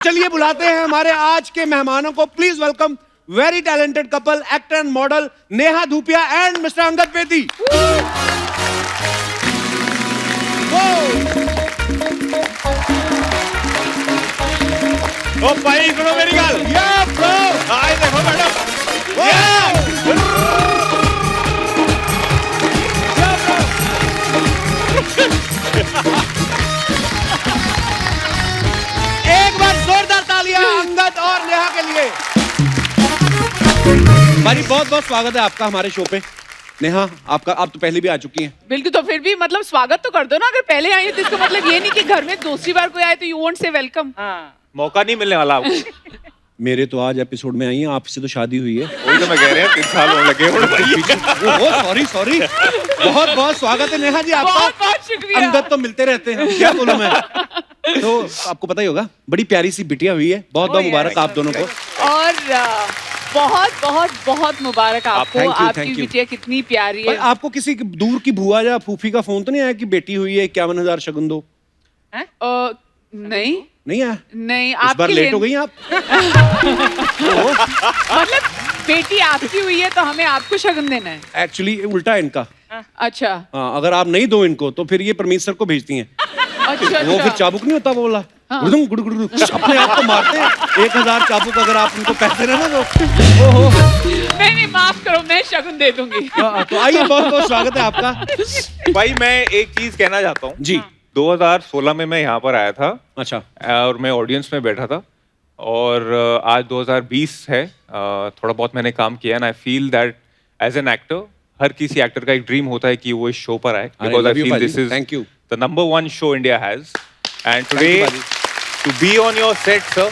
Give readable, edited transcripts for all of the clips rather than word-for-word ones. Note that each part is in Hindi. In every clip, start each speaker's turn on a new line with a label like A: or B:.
A: चलिए बुलाते हैं हमारे आज के मेहमानों को। Please welcome very talented couple, actor and model Neha Dhupia and mister Angad Bedi.
B: ओ भाई सुनो मेरी गल।
A: या ब्रो,
B: हाय देखो मैडम।
A: एक बार जोरदार तालियां अंगद और नेहा के लिए। भाई बहुत बहुत स्वागत है आपका हमारे शो पे। नेहा आपका, आप तो पहले भी आ चुकी हैं।
C: बिल्कुल, तो फिर भी मतलब स्वागत तो कर दो ना। अगर पहले आई हो तो इसका मतलब ये नहीं कि घर में दूसरी बार कोई आए तो यू वोंट से वेलकम।
B: मौका नहीं मिलने वाला आपको।
A: मेरे तो आज एपिसोड में आई हैं, आपसे तो शादी हुई है।
B: वही तो मैं कह रहा हूं, 3 साल होने लगे
A: सॉरी सॉरी। बहुत बहुत स्वागत है नेहा जी आपका।
C: बहुत बहुत शुक्रिया।
A: अंगद तो मिलते रहते हैं, क्या बोलूं मैं। तो आपको पता ही होगा, बड़ी प्यारी सी बिटिया हुई है। बहुत बहुत मुबारक आप दोनों को।
C: और बहुत बहुत बहुत मुबारक आपको।
A: thank you,
C: आपकी
A: thank you।
C: बिटिया कितनी प्यारी
A: भाई
C: है।
A: आपको किसी दूर की बुआ या फूफी का फोन तो नहीं आया कि बेटी हुई है, 51,000 शगुन दो?
C: नहीं
A: नहीं आया?
C: नहीं,
A: इस बार
C: आपके
A: लेट
C: लिए
A: हो गई आप।
C: मतलब बेटी आपकी हुई है तो हमें आपको शगन देना है।
A: एक्चुअली उल्टा है इनका।
C: अच्छा
A: हाँ, अगर आप नहीं दो इनको तो फिर ये परमीत सर को भेजती हैं।
C: अच्छा
A: वो फिर चाबुक नहीं होता वो वाला, गुड़ुम गुड़ गुड़ गुड़, अपने आप को मारते हैं। 1,000 चाबुक अगर आप उनको पैसे ना दो। ओहो,
C: नहीं, माफ करो, मैं शगन दे दूंगी।
A: तो आइए, बहुत बहुत स्वागत है आपका।
B: भाई मैं एक चीज कहना चाहता हूँ
A: जी।
B: 2016 में मैं यहाँ पर आया था
A: अच्छा,
B: और मैं ऑडियंस में बैठा था, और आज 2020 है। थोड़ा बहुत मैंने काम किया and I feel that as an actor, हर किसी एक्टर का एक ड्रीम होता है कि वो इस शो पर आए, because I feel this is
A: thank you.
B: the number 1 show India has, and
A: Thank you,
B: today
A: Baji.
B: to be on your set, sir,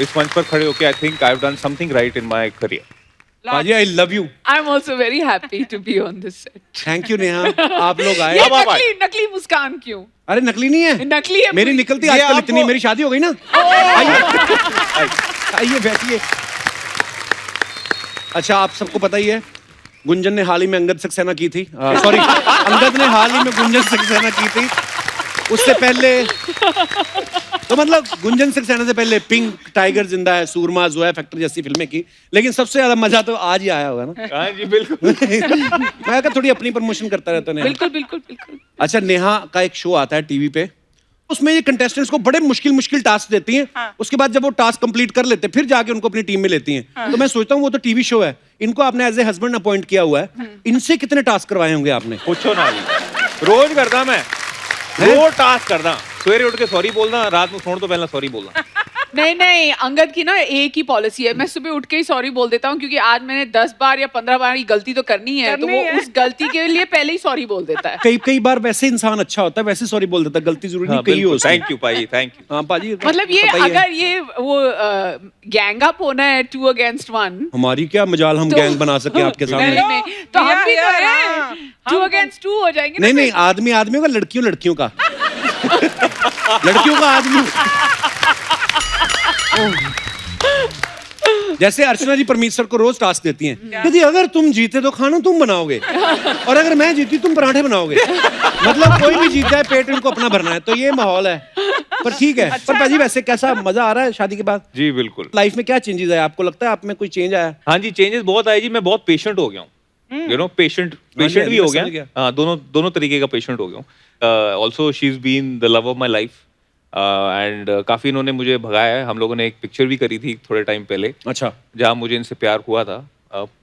B: इस मंच पर खड़े होके I think I've done something right in my career.
A: बाजी I love you.
C: I am also very happy to be on this set.
A: Thank you Neha, आप लोग आए।
C: ये
B: अब आप
C: नकली नकली मुस्कान क्यों?
A: अरे नकली नहीं है,
C: नकली है
A: मेरी
C: पूरी।
A: निकलती
B: ये
A: आजकल
B: आपको-
A: इतनी। मेरी शादी हो गई ना। आइए आइए बैठिए। अच्छा, आप सबको पता ही है, गुंजन ने हाल ही में अंगद सक्सेना की थी। सॉरी, अंगद ने हाल ही में गुंजन सक्सेना की थी। उससे पहले तो मतलब गुंजन सक्सेना से पहले पिंक, टाइगर जिंदा है, सूरमा, जोया फैक्टर जैसी फिल्में की। लेकिन सबसे ज्यादा मजा तो आज ही आया होगा ना।
B: हाँ जी बिल्कुल।
A: मैं क्या थोड़ी अपनी प्रमोशन करता रहता हूँ।
C: बिल्कुल बिल्कुल बिल्कुल।
A: अच्छा, नेहा का एक शो आता है टीवी पे, उसमें ये कंटेस्टेंट्स को बड़े मुश्किल टास्क देती हैं। उसके बाद जब वो टास्क कंप्लीट कर लेते हैं, फिर जाके उनको अपनी टीम में लेती हैं। तो मैं सोचता हूँ वो तो टीवी शो है, इनको आपने एज ए हस्बैंड अपॉइंट किया हुआ है, इनसे कितने टास्क करवाए होंगे आपने?
B: पूछो ना जी, रोज करदा मैं, रोज टास्क करदा। सवेरे उठ के सॉरी बोलना, रात में सोने तो पहले सॉरी बोलना।
C: नहीं, अंगद की ना एक ही पॉलिसी है, मैं सुबह उठ के ही सॉरी बोल देता हूँ, क्योंकि आज मैंने 10 बार या 15 बार ये गलती तो करनी है, तो वो उस गलती के लिए पहले ही सॉरी बोल देता है।
A: कई बार वैसे इंसान अच्छा होता है, वैसे सॉरी बोल देता है, गलती जरूरी नहीं कही हो उसकी।
B: थैंक यू भाई, थैंक यू।
A: हाँ पाजी,
C: मतलब ये
A: पता ही है।
C: अगर ये वो गैंग अप होना है 2 against 1,
A: हमारी क्या मजाल हम
C: तो-
A: गैंग बना सके आपके सामने।
C: नहीं, तो हम भी तो हैं 2 against 2 हो जाएंगे ना।
A: नहीं, आदमी का, लड़कियों का लड़कियों का आदमी। जैसे अर्चना जी परमीत सर को रोज टास्क देती हैं कि जी अगर तुम जीते तो खाना तुम बनाओगे, और अगर मैं जीती तुम पराठे बनाओगे। मतलब कोई भी जीत जाए, पेट इनको अपना भरना है। तो ये माहौल है, पर ठीक है। पर पाजी वैसे कैसा मजा आ रहा है शादी के बाद?
B: जी बिल्कुल।
A: लाइफ में क्या चेंजेस आए, आपको लगता है आप में कोई चेंज आया?
B: हाँ जी, चेंजेस बहुत आए जी। मैं बहुत पेशेंट हो गया हूँ, यू नो, पेशेंट भी हो
A: समझ
B: गया। हाँ, दोनों तरीके का पेशेंट हो गया हूँ। Also she is been the love of my life, and काफी इन्होंने मुझे भगाया है। हम लोगों ने एक पिक्चर भी करी थी थोड़े टाइम पहले,
A: अच्छा
B: जहाँ मुझे इनसे प्यार हुआ था।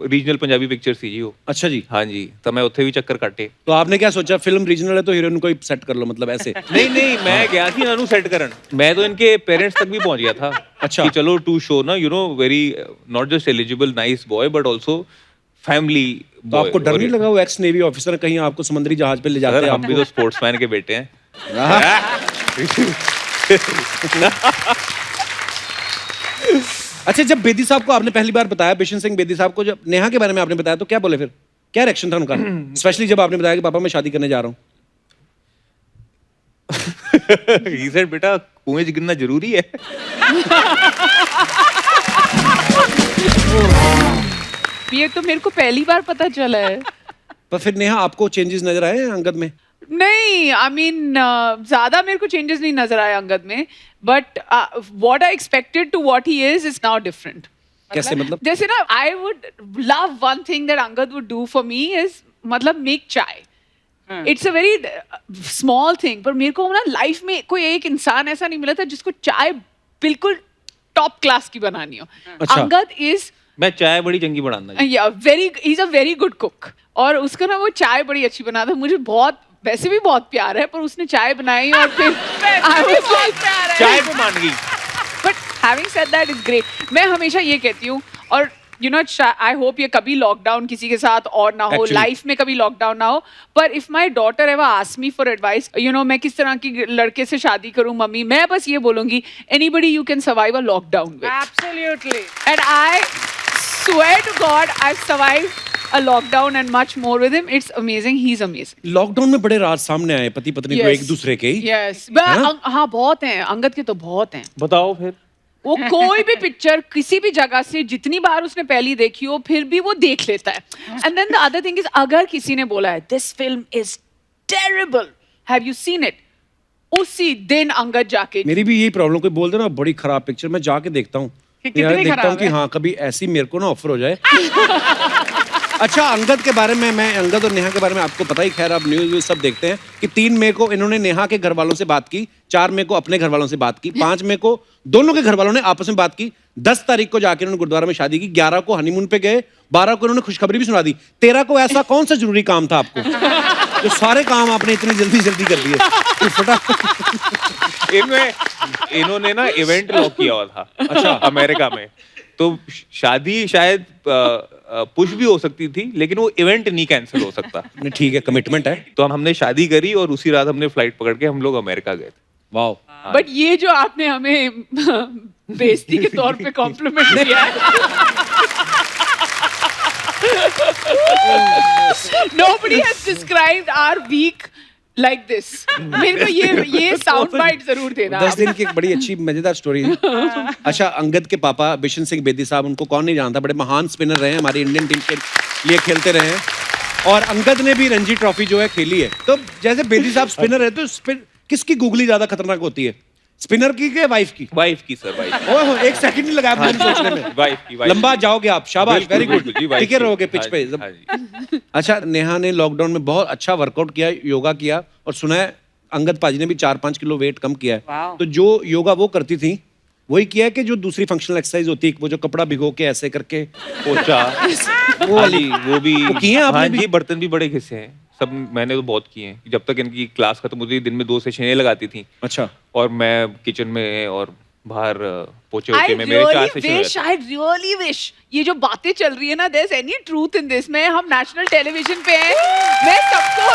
B: रीजनल पंजाबी पिक्चर थी जी वो।
A: अच्छा जी।
B: हाँ जी, तो मैं उत्थे भी चक्कर काटे।
A: तो आपने क्या सोचा, फिल्म रीजनल है तो हीरोइन को ही सेट कर लो, मतलब ऐसे?
B: नहीं, मैं गया थी नानू सेट करन। मैं तो इनके पेरेंट्स तक भी पहुंच गया था।
A: अच्छा।
B: कि चलो टू शो ना, you know, very not just eligible nice boy but also family.
A: तो आपको डर नहीं लगा, वो एक्स नेवी ऑफिसर कहीं आपको समुद्री जहाज पे ले जाते हैं?
B: हम भी तो स्पोर्ट्समैन के बेटे हैं।
A: अच्छा, जब बेदी साहब को आपने पहली बार बताया, बिशन सिंह बेदी साहब को, जब नेहा के बारे में आपने बताया, तो क्या बोले फिर? क्या रिएक्शन था उनका? स्पेशली जब आपने बताया कि पापा मैं शादी करने जा रहा हूँ।
B: He said, बेटा कुएं च गिरना जरूरी है।
C: ये तो मेरे को पहली बार पता चला है।
A: पर फिर नेहा आपको चेंजेस नजर आए हैं अंगद में?
C: नहीं, I mean ज्यादा मेरे को चेंजेस नहीं नजर आए अंगद में, but what I expected to what he is now different.
A: कैसे मतलब?
C: जैसे ना, I would love one thing that Angad would do for me is मतलब make चाय. It's a very small thing, पर मेरे को ना लाइफ में कोई एक इंसान ऐसा नहीं मिला था जिसको चाय बिल्कुल टॉप क्लास की बनानी हो.
A: अच्छा.
C: अंगद इज
D: मैं चाय बड़ी चंगी बनाना जी.
C: he's a very good cook. और उसका ना वो चाय बड़ी अच्छी बनाता. मुझे बहुत वैसे भी बहुत प्यार है, पर उसने चाय बनाई और फिर
D: चाय पे मान गई.
C: But having said that, it's great. मैं हमेशा ये कहती हूँ, और you know, I hope ये कभी लॉकडाउन किसी के साथ और ना हो, लाइफ में कभी लॉकडाउन ना हो. पर if my daughter ever asks me for advice, you know, मैं किस तरह की लड़के से शादी करूँ मम्मी, मैं बस ये बोलूँगी, anybody you can survive a lockdown with.
E: Absolutely.
C: And I swear to God, I've survived a lockdown and much more with him. It's amazing. He's amazing.
A: Lockdown में बड़े राज सामने आए पति पत्नी को एक दूसरे के ही.
C: Yes. हाँ बहुत हैं. अंगद के तो बहुत हैं.
D: बताओ फिर.
C: वो कोई भी पिक्चर किसी भी जगह से जितनी बार उसने पहली देखी हो, फिर भी वो देख लेता है. And then the other thing is, अगर किसी ने बोला है this film is terrible, have you seen it, उसी दिन अंगद जाके.
A: मेरी भी यही प्रॉब्लम, कोई बोल दे ना बड़ी खराब पिक्चर, मैं जाके देखता हूँ. देखता हूँ कि हाँ कभी ऐसी मेरे को ना ऑफर हो जाए. अच्छा, अंगद के बारे में, मैं अंगद और नेहा के बारे में आपको पता ही, खैर आप न्यूज़ सब देखते हैं कि 3 मई को इन्होंने नेहा के घर वालों से बात की, 4 मई को अपने घर वालों से बात की, 5 मई को दोनों के घर वालों ने आपस में बात की, 10 तारीख को जाके इन्होंने गुरुद्वारा में शादी की, 11 को हनीमून पे गए, 12 को इन्होंने खुशखबरी भी सुना दी. 13 को ऐसा कौन सा जरूरी काम था आपको जो सारे काम आपने इतनी जल्दी कर दिए?
B: इन्होंने ना इवेंट लॉक किया हुआ था. अच्छा. अमेरिका में. तो शादी शायद पुश भी हो सकती थी, लेकिन वो इवेंट नहीं कैंसिल हो सकता.
A: ठीक है, कमिटमेंट है.
B: तो हमने शादी करी और उसी रात हमने फ्लाइट पकड़ के हम लोग अमेरिका गए थे.
A: वाओ.
C: बट ये जो आपने हमें बेइज्जती के तौर पे कॉम्प्लीमेंट दिया है, nobody has described our week like this. मेरे को ये साउंड बाइट जरूर देना.
A: 10 दिन की एक बड़ी अच्छी मजेदार स्टोरी है. अच्छा, अंगद के पापा बिशन सिंह बेदी साहब, उनको कौन नहीं जानता, बड़े महान स्पिनर रहे हैं, हमारी इंडियन टीम के लिए खेलते रहे हैं. और अंगद ने भी रणजी ट्रॉफी जो है खेली है. तो जैसे बेदी साहब स्पिनर है, तो किसकी गूगली ज्यादा खतरनाक होती है, स्पिनर की के वाइफ की?
B: वाइफ की सर, वाइफ.
A: ओहो, एक सेकंड नहीं लगा आपको सोचने में.
B: वाइफ की.
A: लंबा जाओगे आप, शाबाश, वेरी गुड.
B: बिल्कुल,
A: टिके रहोगे पिच पे. अच्छा, नेहा ने लॉकडाउन में बहुत अच्छा वर्कआउट किया, योगा किया, और सुना है अंगद पाजी ने भी 4-5 किलो वेट कम किया है. तो जो योगा वो करती थी वही किया है कि जो दूसरी फंक्शनल एक्सरसाइज होती है, वो जो कपड़ा भिगो के ऐसे करके पोछा, वो वाली, वो भी
B: किए हैं आपने? जी, बर्तन भी बड़े घिसे हैं सब, मैंने तो बहुत किए हैं. जब तक इनकी क्लास खत्म होती थी, दिन में 2 सेशन लगाती थी.
A: अच्छा.
B: और मैं किचन में और बाहर पोछे होते में मेरे 4 सेशन.
C: I really wish ये जो बातें चल रही है ना, there's any truth in this. मैं, हम नेशनल टेलीविजन पे हैं, मैं सबको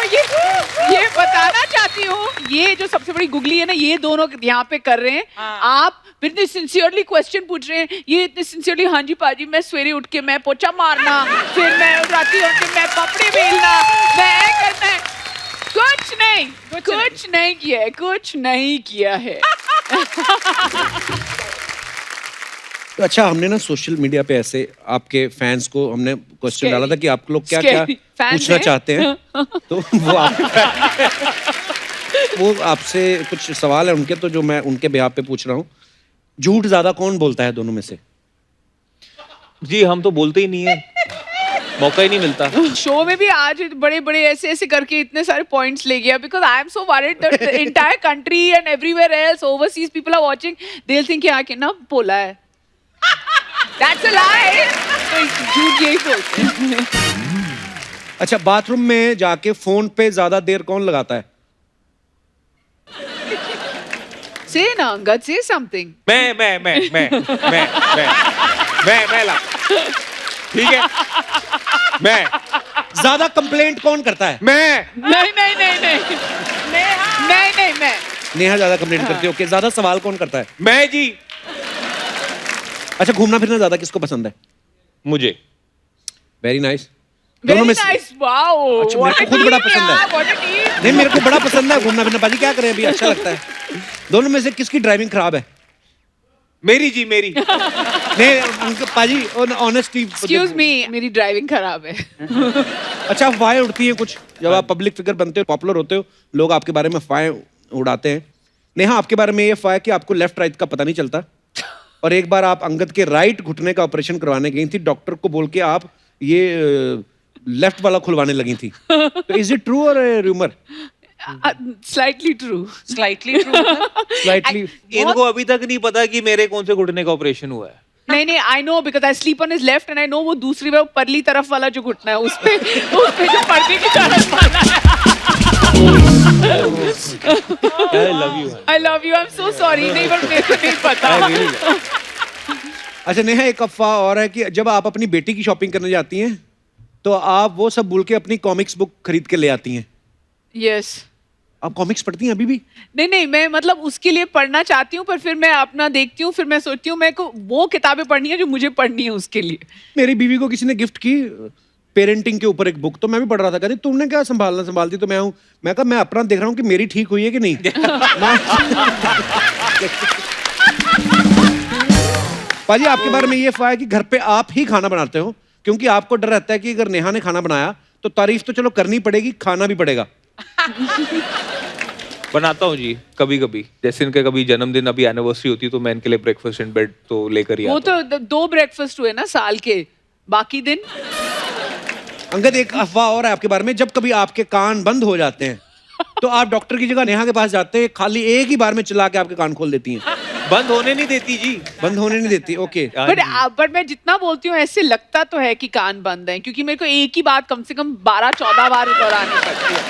C: ये बताना चाहती हूँ, ये जो सबसे बड़ी गुगली है ना, ये दोनों यहाँ पे कर रहे हैं. आप इतने सिंसियरली क्वेश्चन पूछ रहे हैं, ये इतने सिंसियरली, हाँ जी पाजी मैं सवेरे उठ के मैं पोछा मारना, फिर मैं राती उठ के मैं कपड़े बेलना, मैं करना है. कुछ नहीं किया है.
A: तो अच्छा, हमने ना सोशल मीडिया पे ऐसे आपके फैंस को हमने क्वेश्चन डाला था कि आप लोग क्या क्या पूछना चाहते हैं. तो वो आपसे कुछ सवाल है उनके, तो जो मैं उनके बिहाफ पे पूछ रहा हूँ. झूठ ज्यादा कौन बोलता है दोनों में से?
B: जी, हम तो बोलते ही नहीं है, मौका ही नहीं मिलता.
C: शो में भी आज बड़े ऐसे करके इतने सारे पॉइंट्स ले गया, because I am so worried that the entire country and everywhere else overseas people are watching, they will think क्या कि ना बोला है. That's a lie. तो झूठ यही बोलते हैं.
A: अच्छा, बाथरूम में जाके फोन पे ज्यादा देर कौन लगाता है?
C: Say ना अंगद, say something.
B: मैं ला. ठीक है. मैं.
A: ज्यादा कंप्लेंट कौन करता है?
B: मैं.
C: नहीं मैं.
A: नेहा ज्यादा कंप्लेंट करती है. ओके, ज्यादा सवाल कौन करता है?
B: मैं जी.
A: अच्छा, घूमना फिरना ज्यादा किसको पसंद है?
B: मुझे.
A: Very nice.
C: Very nice. Wow.
A: अच्छा, मेरे को खुद बड़ा पसंद है. नहीं, मेरे को बड़ा पसंद है घूमना फिरना. पाजी क्या करें, अभी अच्छा लगता है. दोनों में से किसकी ड्राइविंग खराब है?
B: मेरी जी मेरी।
A: नहीं अंकल पाजी ऑनेस्टी
C: एक्सक्यूज मी, मेरी ड्राइविंग खराब है।
A: अच्छा अफवाहें उड़ती हैं कुछ जब आप पब्लिक फिगर बनते हो, पॉपुलर होते हो, लोग आपके बारे में अफवाहें उड़ाते हैं। नेहा आपके बारे में ये अफवाह है कि आपको लेफ्ट राइट का पता नहीं चलता, और एक बार आप अंगद के राइट घुटने का ऑपरेशन करवाने गई थी, डॉक्टर को बोल के आप ये लेफ्ट वाला खुलवाने लगी थी। तो इज इट ट्रू और rumour?
C: Slightly true.
E: Slightly true
A: slightly.
B: इनको अभी तक नहीं पता कि मेरे कौन से घुटने का ऑपरेशन हुआ है।
C: नहीं, I know because I sleep on his left and I know वो दूसरी वो परली तरफ वाला जो घुटना है उस पे जो पर्दे की तरफ वाला है। आई love you, I am so sorry. नहीं पर मेरे को नहीं पता।
A: अच्छा नेहा एक अफवाह और है कि जब आप अपनी बेटी की शॉपिंग करने जाती हैं तो आप वो सब भूल के अपनी कॉमिक्स बुक खरीद के ले आती हैं।
C: यस।
A: आप कॉमिक्स पढ़ती हैं अभी भी?
C: नहीं, मैं मतलब उसके लिए पढ़ना चाहती हूँ, पर फिर मैं अपना देखती हूँ, फिर मैं सोचती हूँ मेरे को वो किताबें पढ़नी है जो मुझे पढ़नी है उसके लिए।
A: मेरी बीवी को किसी ने गिफ्ट की पेरेंटिंग के ऊपर एक बुक, तो मैं भी पढ़ रहा था, कहती तुमने क्या संभालती, तो मैं कहा मैं अपना देख रहा हूँ कि मेरी ठीक हुई है कि नहीं। पाजी आपके बारे में ये अफवाह है कि घर पे आप ही खाना बनाते हो, क्योंकि आपको डर रहता है कि अगर नेहा ने खाना बनाया तो तारीफ तो चलो करनी पड़ेगी, खाना भी पड़ेगा।
B: बनाता हूँ जी कभी कभी, जैसे इनके कभी जन्मदिन, अभी एनिवर्सरी होती है तो मैं इनके लिए ब्रेकफास्ट इन बेड तो लेकर ही
C: वो
B: आता
C: तो 2 ब्रेकफास्ट हुए ना साल के, बाकी दिन।
A: अंगद एक अफवाह और है आपके बारे में, जब कभी आपके कान बंद हो जाते हैं तो आप डॉक्टर की जगह नेहा के पास जाते हैं, खाली एक ही बार में चला के आपके कान खोल देती हैं।
B: बंद होने नहीं देती जी।
A: बंद होने नहीं देती, ओके।
C: बट मैं जितना बोलती हूँ ऐसे लगता तो है कि कान बंद है, क्योंकि मेरे को एक ही बात कम से कम 12-14 बार दोहरानी पड़ती है।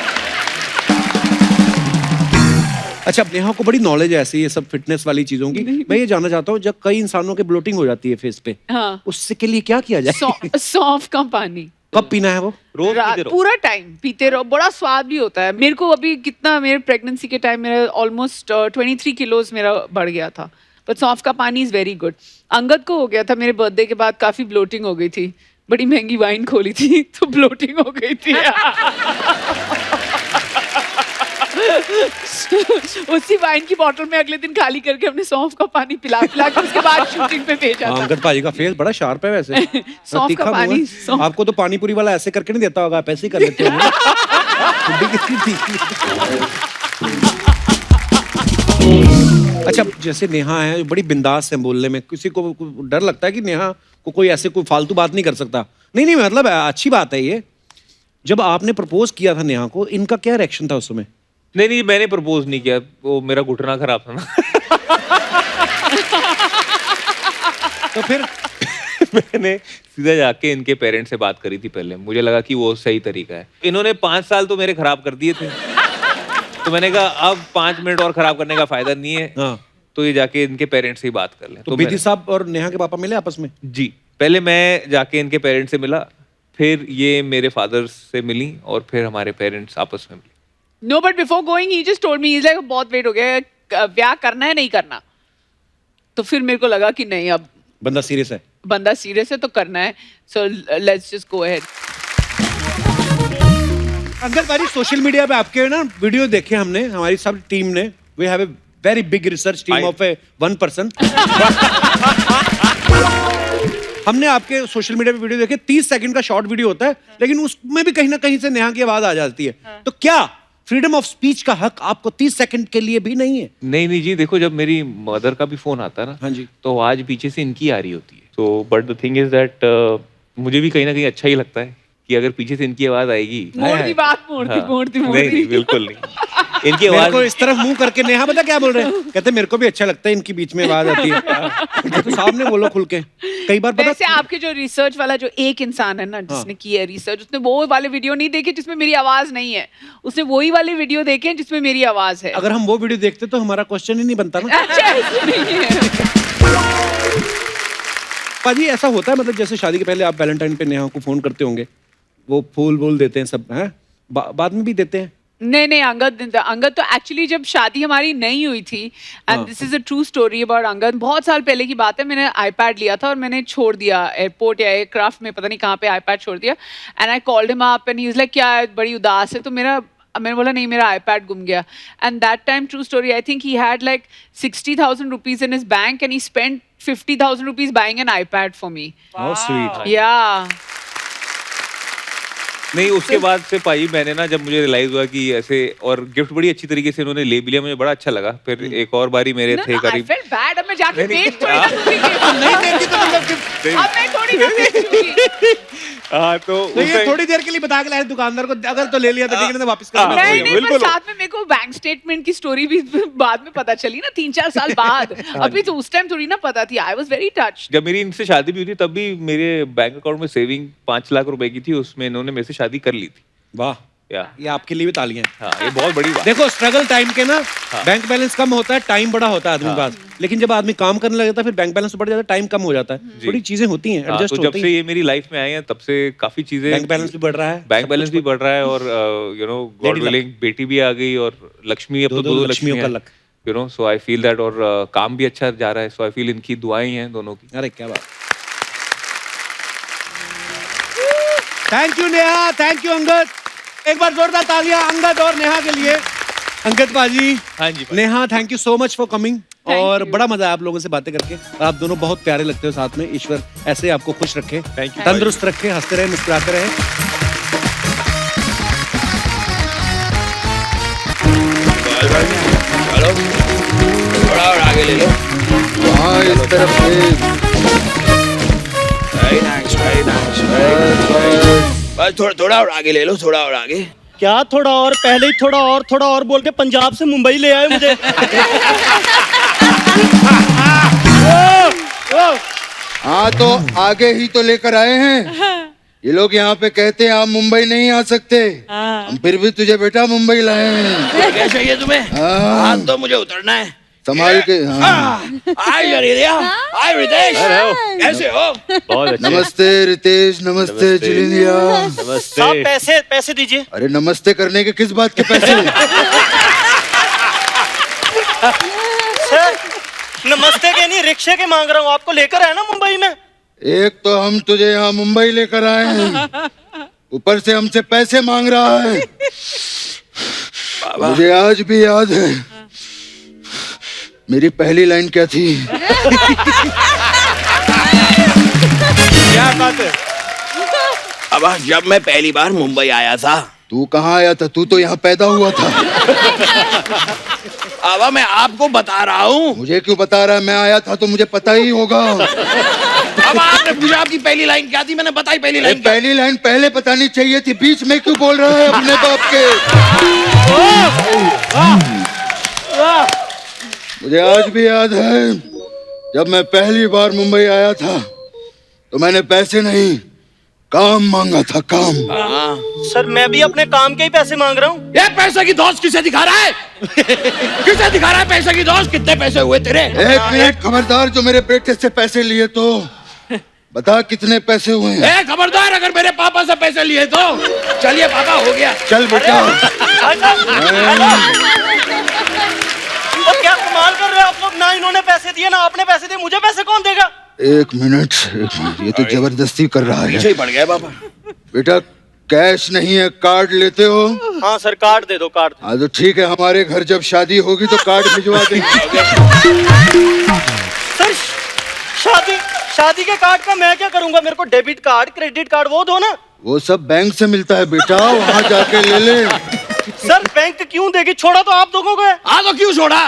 A: अच्छा अब नेहा को बड़ी नॉलेज है ऐसी ये सब फिटनेस वाली चीजों की। मैं ये जानना चाहता हूँ जब कई इंसानों के ब्लोटिंग हो जाती है फेस पे,
C: हाँ।
A: उससे के लिए क्या किया जाए?
C: सौंफ का पानी
A: कब पीना है वो?
B: रोज पीते रहो।
C: पूरा टाइम पीते रहो, बड़ा स्वाद भी होता है। मेरे को अभी कितना, मेरे प्रेगनेंसी के टाइम मेरा ऑलमोस्ट 23 किलोज मेरा बढ़ गया था, बट सौंफ का पानी इज वेरी गुड। अंगद को हो गया था मेरे बर्थडे के बाद, काफी ब्लोटिंग हो गई थी, बड़ी महंगी वाइन खोली थी तो ब्लोटिंग हो गई थी। उसी वाइन की बोतल में अगले दिन खाली करके हमने सौंफ का पानी पिला के उसके बाद शूटिंग पे भेजा था।
A: अंगद भाजी का फेस बड़ा शार्प है वैसे।
C: सौंफ का
A: तीखा मुंह है।
C: पानी, सौंफ।
A: आपको तो पानी पूरी वाला ऐसे करके नहीं देता होगा, आप ऐसे ही कर लेते होंगे। खुद भी कितनी तीखी। अच्छा जैसे नेहा है बड़ी बिंदास है बोलने में, किसी को डर लगता है कि नेहा को कोई ऐसे कोई फालतू बात नहीं कर सकता? नहीं मतलब अच्छी बात है ये। जब आपने प्रपोज किया था नेहा को, इनका क्या रिएक्शन था उस समय?
B: नहीं मैंने प्रपोज नहीं किया, वो मेरा घुटना खराब था ना।
A: तो फिर
B: मैंने सीधा जाके इनके पेरेंट्स से बात करी थी पहले, मुझे लगा कि वो सही तरीका है। इन्होंने 5 साल तो मेरे खराब कर दिए थे, तो मैंने कहा अब 5 मिनट और खराब करने का फायदा नहीं है।
A: हाँ।
B: तो ये जाके इनके पेरेंट्स से ही बात कर लें।
A: तो विधि साहब और नेहा के पापा मिले आपस में?
B: जी, पहले मैं जाके इनके पेरेंट्स से मिला, फिर ये मेरे फादर से मिली, और फिर हमारे पेरेंट्स आपस में मिले।
C: No, but before going, he just told me, he's like, बहुत वेट हो गया, ब्याह करना है नहीं करना? तो फिर मेरे को लगा कि नहीं, अब
A: बंदा सीरियस है।
C: बंदा सीरियस है तो करना है, so let's just go ahead.
A: Uncle भाई सोशल मीडिया पे आपके ना वीडियो देखे हमने, हमारी सब टीम ने, we have a very big research team of a one person. हमने आपके सोशल मीडिया पे वीडियो देखे, 30 सेकंड का शॉर्ट वीडियो होता है, लेकिन उसमें भी कहीं ना कहीं से नेहा की आवाज आ जाती है। तो क्या फ्रीडम ऑफ स्पीच का हक आपको 30 सेकंड के लिए भी नहीं है?
B: नहीं जी, देखो जब मेरी मदर का भी फोन आता है ना,
A: हाँ जी,
B: तो आज पीछे से इनकी आ रही होती है। तो but the thing is that मुझे भी कहीं ना कहीं अच्छा ही लगता है कि अगर पीछे से इनकी आवाज आएगी।
C: मोड़ दी बात,
B: नहीं बिल्कुल नहीं। इनकी
A: मेरे
B: आवाज
A: को इस तरफ मुंह करके नेहा पता क्या बोल रहे हैं, कहते मेरे को भी अच्छा लगता है इनकी बीच में आवाज आती है। तो सामने बोलो खुल के। कई बार पता
C: वैसे आपके जो रिसर्च वाला जो एक इंसान है ना जिसने की है रिसर्च, उसने वो वाले वीडियो नहीं देखे जिसमें मेरी आवाज नहीं है, उसने वही वाले वीडियो देखे हैं जिसमें मेरी आवाज है।
A: अगर हम वो वीडियो देखते तो हमारा क्वेश्चन ही नहीं बनता ना।
C: अच्छा, ऐसे नहीं है।
A: पाजी ऐसा होता है, मतलब जैसे शादी के पहले आप वैलेंटाइन पे नेहा को फोन करते होंगे, वो फूल वूल देते हैं सब, हैं? बाद में भी देते हैं?
C: नहीं, अंगद तो एक्चुअली जब शादी हमारी नहीं हुई थी, and this is a true story about Angad. बहुत साल पहले की बात है, मैंने आईपैड लिया था और मैंने छोड़ दिया एयरपोर्ट या एयरक्राफ्ट में, पता नहीं कहाँ पे आईपैड छोड़ दिया, and I called him up and he was like क्या बड़ी उदास है। तो मेरा मैंने बोला नहीं मेरा iPad गुम गया. And that time, true story, I think he had like 60,000 rupees in his bank and he spent 50,000 rupees buying an iPad for me.
A: How sweet.
C: Yeah.
B: नहीं उसके बाद से पाई मैंने ना जब मुझे रियलाइज हुआ कि ऐसे और गिफ्ट बड़ी अच्छी तरीके से उन्होंने ले भी लिया मुझे बड़ा अच्छा लगा फिर एक और बारी मेरे थे
C: I
B: करीब
C: felt bad. अब मैं जाके
B: नहीं,
C: बेच थोड़ी ना दूंगी gift.
A: नहीं देती तो मतलब gift-
C: अब मैं थोड़ी ना बेचूंगी.
B: हाँ तो
A: तो
B: उस
A: ये
B: time-
A: थोड़ी देर के लिए बता के लाए दुकानदार को अगर तो ले लिया तो ठीक है नहीं तो वापस कर
B: हाँ,
A: देना।
C: नहीं नहीं पर
B: बिल्कुल।
C: साथ में मेरे को बैंक स्टेटमेंट की स्टोरी भी बाद में पता चली ना 3-4 साल बाद. अभी तो उस टाइम थोड़ी ना पता थी. I was very touched.
B: जब मेरी इनसे शादी भी हुई थी तब भी मेरे बैंक अकाउंट में सेविंग 5 लाख रुपए की थी उसमें इन्होंने मेरे से शादी कर ली थी
A: वाह
B: या
A: ये आपके लिए भी तालियां हैं।
B: हाँ ये बहुत बड़ी बात
A: देखो स्ट्रगल टाइम के ना बैंक बैलेंस कम होता है टाइम बड़ा होता है आदमी के पास लेकिन जब आदमी काम करने लगता है फिर बैंक बैलेंस बढ़ जाता है टाइम कम हो जाता है थोड़ी चीजें होती हैं
B: हाँ,
A: एडजस्ट
B: तो जब
A: होती
B: से
A: हैं
B: ये मेरी लाइफ में आए हैं तब से काफी चीजें
A: बैंक बैलेंस भी बढ़ रहा है
B: बैंक बैलेंस भी बढ़ रहा है और you know God
A: Lady luck.
B: Willing बेटी भी आ गई और लक्ष्मी अब तो
A: दो
B: दो
A: लक्ष्मियों
B: लक्ष्मी
A: का luck.
B: You know so I feel that और काम भी अच्छा जा रहा है सो आई फील इनकी दुआएं हैं दोनों की
A: अरे क्या बात thank you Neha thank you Angad एक बार जोरदार तालियां अंगद और नेहा के लिए अंगद पाजी
B: हाँ जी भाई।
A: Neha thank you so much for coming
C: Thank
A: और
C: you.
A: बड़ा मजा आया आप लोगों से बातें करके और आप दोनों बहुत प्यारे लगते हो साथ में ईश्वर ऐसे आपको खुश रखे
B: Thank you,
A: तंदुरुस्त रखे हंसते रहे मुस्कुराते रहे
E: चलो थोड़ा और आगे ले लो
F: हाँ इस तरफ से
E: वेरी नाइस बस थोड़ा थोड़ा और आगे ले लो थोड़ा और आगे
D: क्या थोड़ा और पहले ही थोड़ा और बोल के पंजाब से मुंबई ले आए मुझे
F: हाँ तो आगे ही तो लेकर आए हैं ये लोग यहाँ पे कहते हैं आप मुंबई नहीं आ सकते हम फिर भी तुझे बेटा मुंबई लाए हैं
E: क्या चाहिए तुम्हें
F: हाँ।
E: हाथ तो मुझे उतरना है
F: संभाल के हाँ।
E: हाय जरीलिया हाय रितेश कैसे हो
B: बहुत अच्छा
F: नमस्ते रितेश नमस्ते जिलिया
D: साहब पैसे दीजिए
F: अरे नमस्ते करने के किस बात के पैसे
D: सर नमस्ते के नहीं रिक्शे के मांग रहा हूँ आपको लेकर आया ना मुंबई में
F: एक तो हम तुझे यहाँ मुंबई लेकर आए हैं ऊपर से हमसे पैसे मांग रहा है मुझे आज भी याद है मेरी पहली लाइन क्या थी
B: क्या बात है
E: अब जब मैं पहली बार मुंबई आया था
F: तू कहाँ आया था तू तो यहाँ पैदा हुआ था
E: अब मैं आपको बता रहा हूँ
F: मुझे क्यों बता रहा है मैं आया था तो मुझे पता ही होगा
E: अब आपने पूछा आपकी पहली लाइन क्या थी मैंने बताई पहली
F: अरे
E: लाइन क्या
F: पहली लाइन पहले बतानी चाहिए थी बीच में क्यों बोल रहा है अपने बाप के मुझे आज भी याद है जब मैं पहली बार मुंबई आया था तो मैंने पैसे नहीं काम मांगा था काम
D: सर मैं भी अपने काम के ही पैसे मांग रहा हूँ
E: ये पैसे की दोस्त किसे दिखा रहा है किसे दिखा रहा है पैसे की दोस्त कितने पैसे हुए तेरे
F: एक मिनट खबरदार जो मेरे बेटे से पैसे लिए तो बता कितने पैसे हुए हैं
E: ए खबरदार अगर मेरे पापा से पैसे लिए तो चलिए पापा हो गया
F: चल बेटा
D: तो क्या कमाल कर रहे हो आप लोग ना इन्होंने पैसे दिए ना आपने पैसे दिए मुझे पैसे कौन देगा
F: एक मिनट ये तो जबरदस्ती कर रहा
E: पीछे
F: है
E: ही पड़ गया पापा
F: बेटा कैश नहीं है कार्ड लेते हो
D: हाँ सर कार्ड दे दो कार्ड
F: हाँ तो ठीक है हमारे घर जब शादी होगी तो कार्ड भिजवा देंगे
D: सर शादी के कार्ड का मैं क्या करूंगा मेरे को डेबिट कार्ड क्रेडिट कार्ड वो दो ना
F: वो सब बैंक से मिलता है बेटा वहाँ जाके ले ले
D: सर बैंक क्यों देगी छोड़ा तो आप लोगों को है
E: हाँ तो क्यों छोड़ा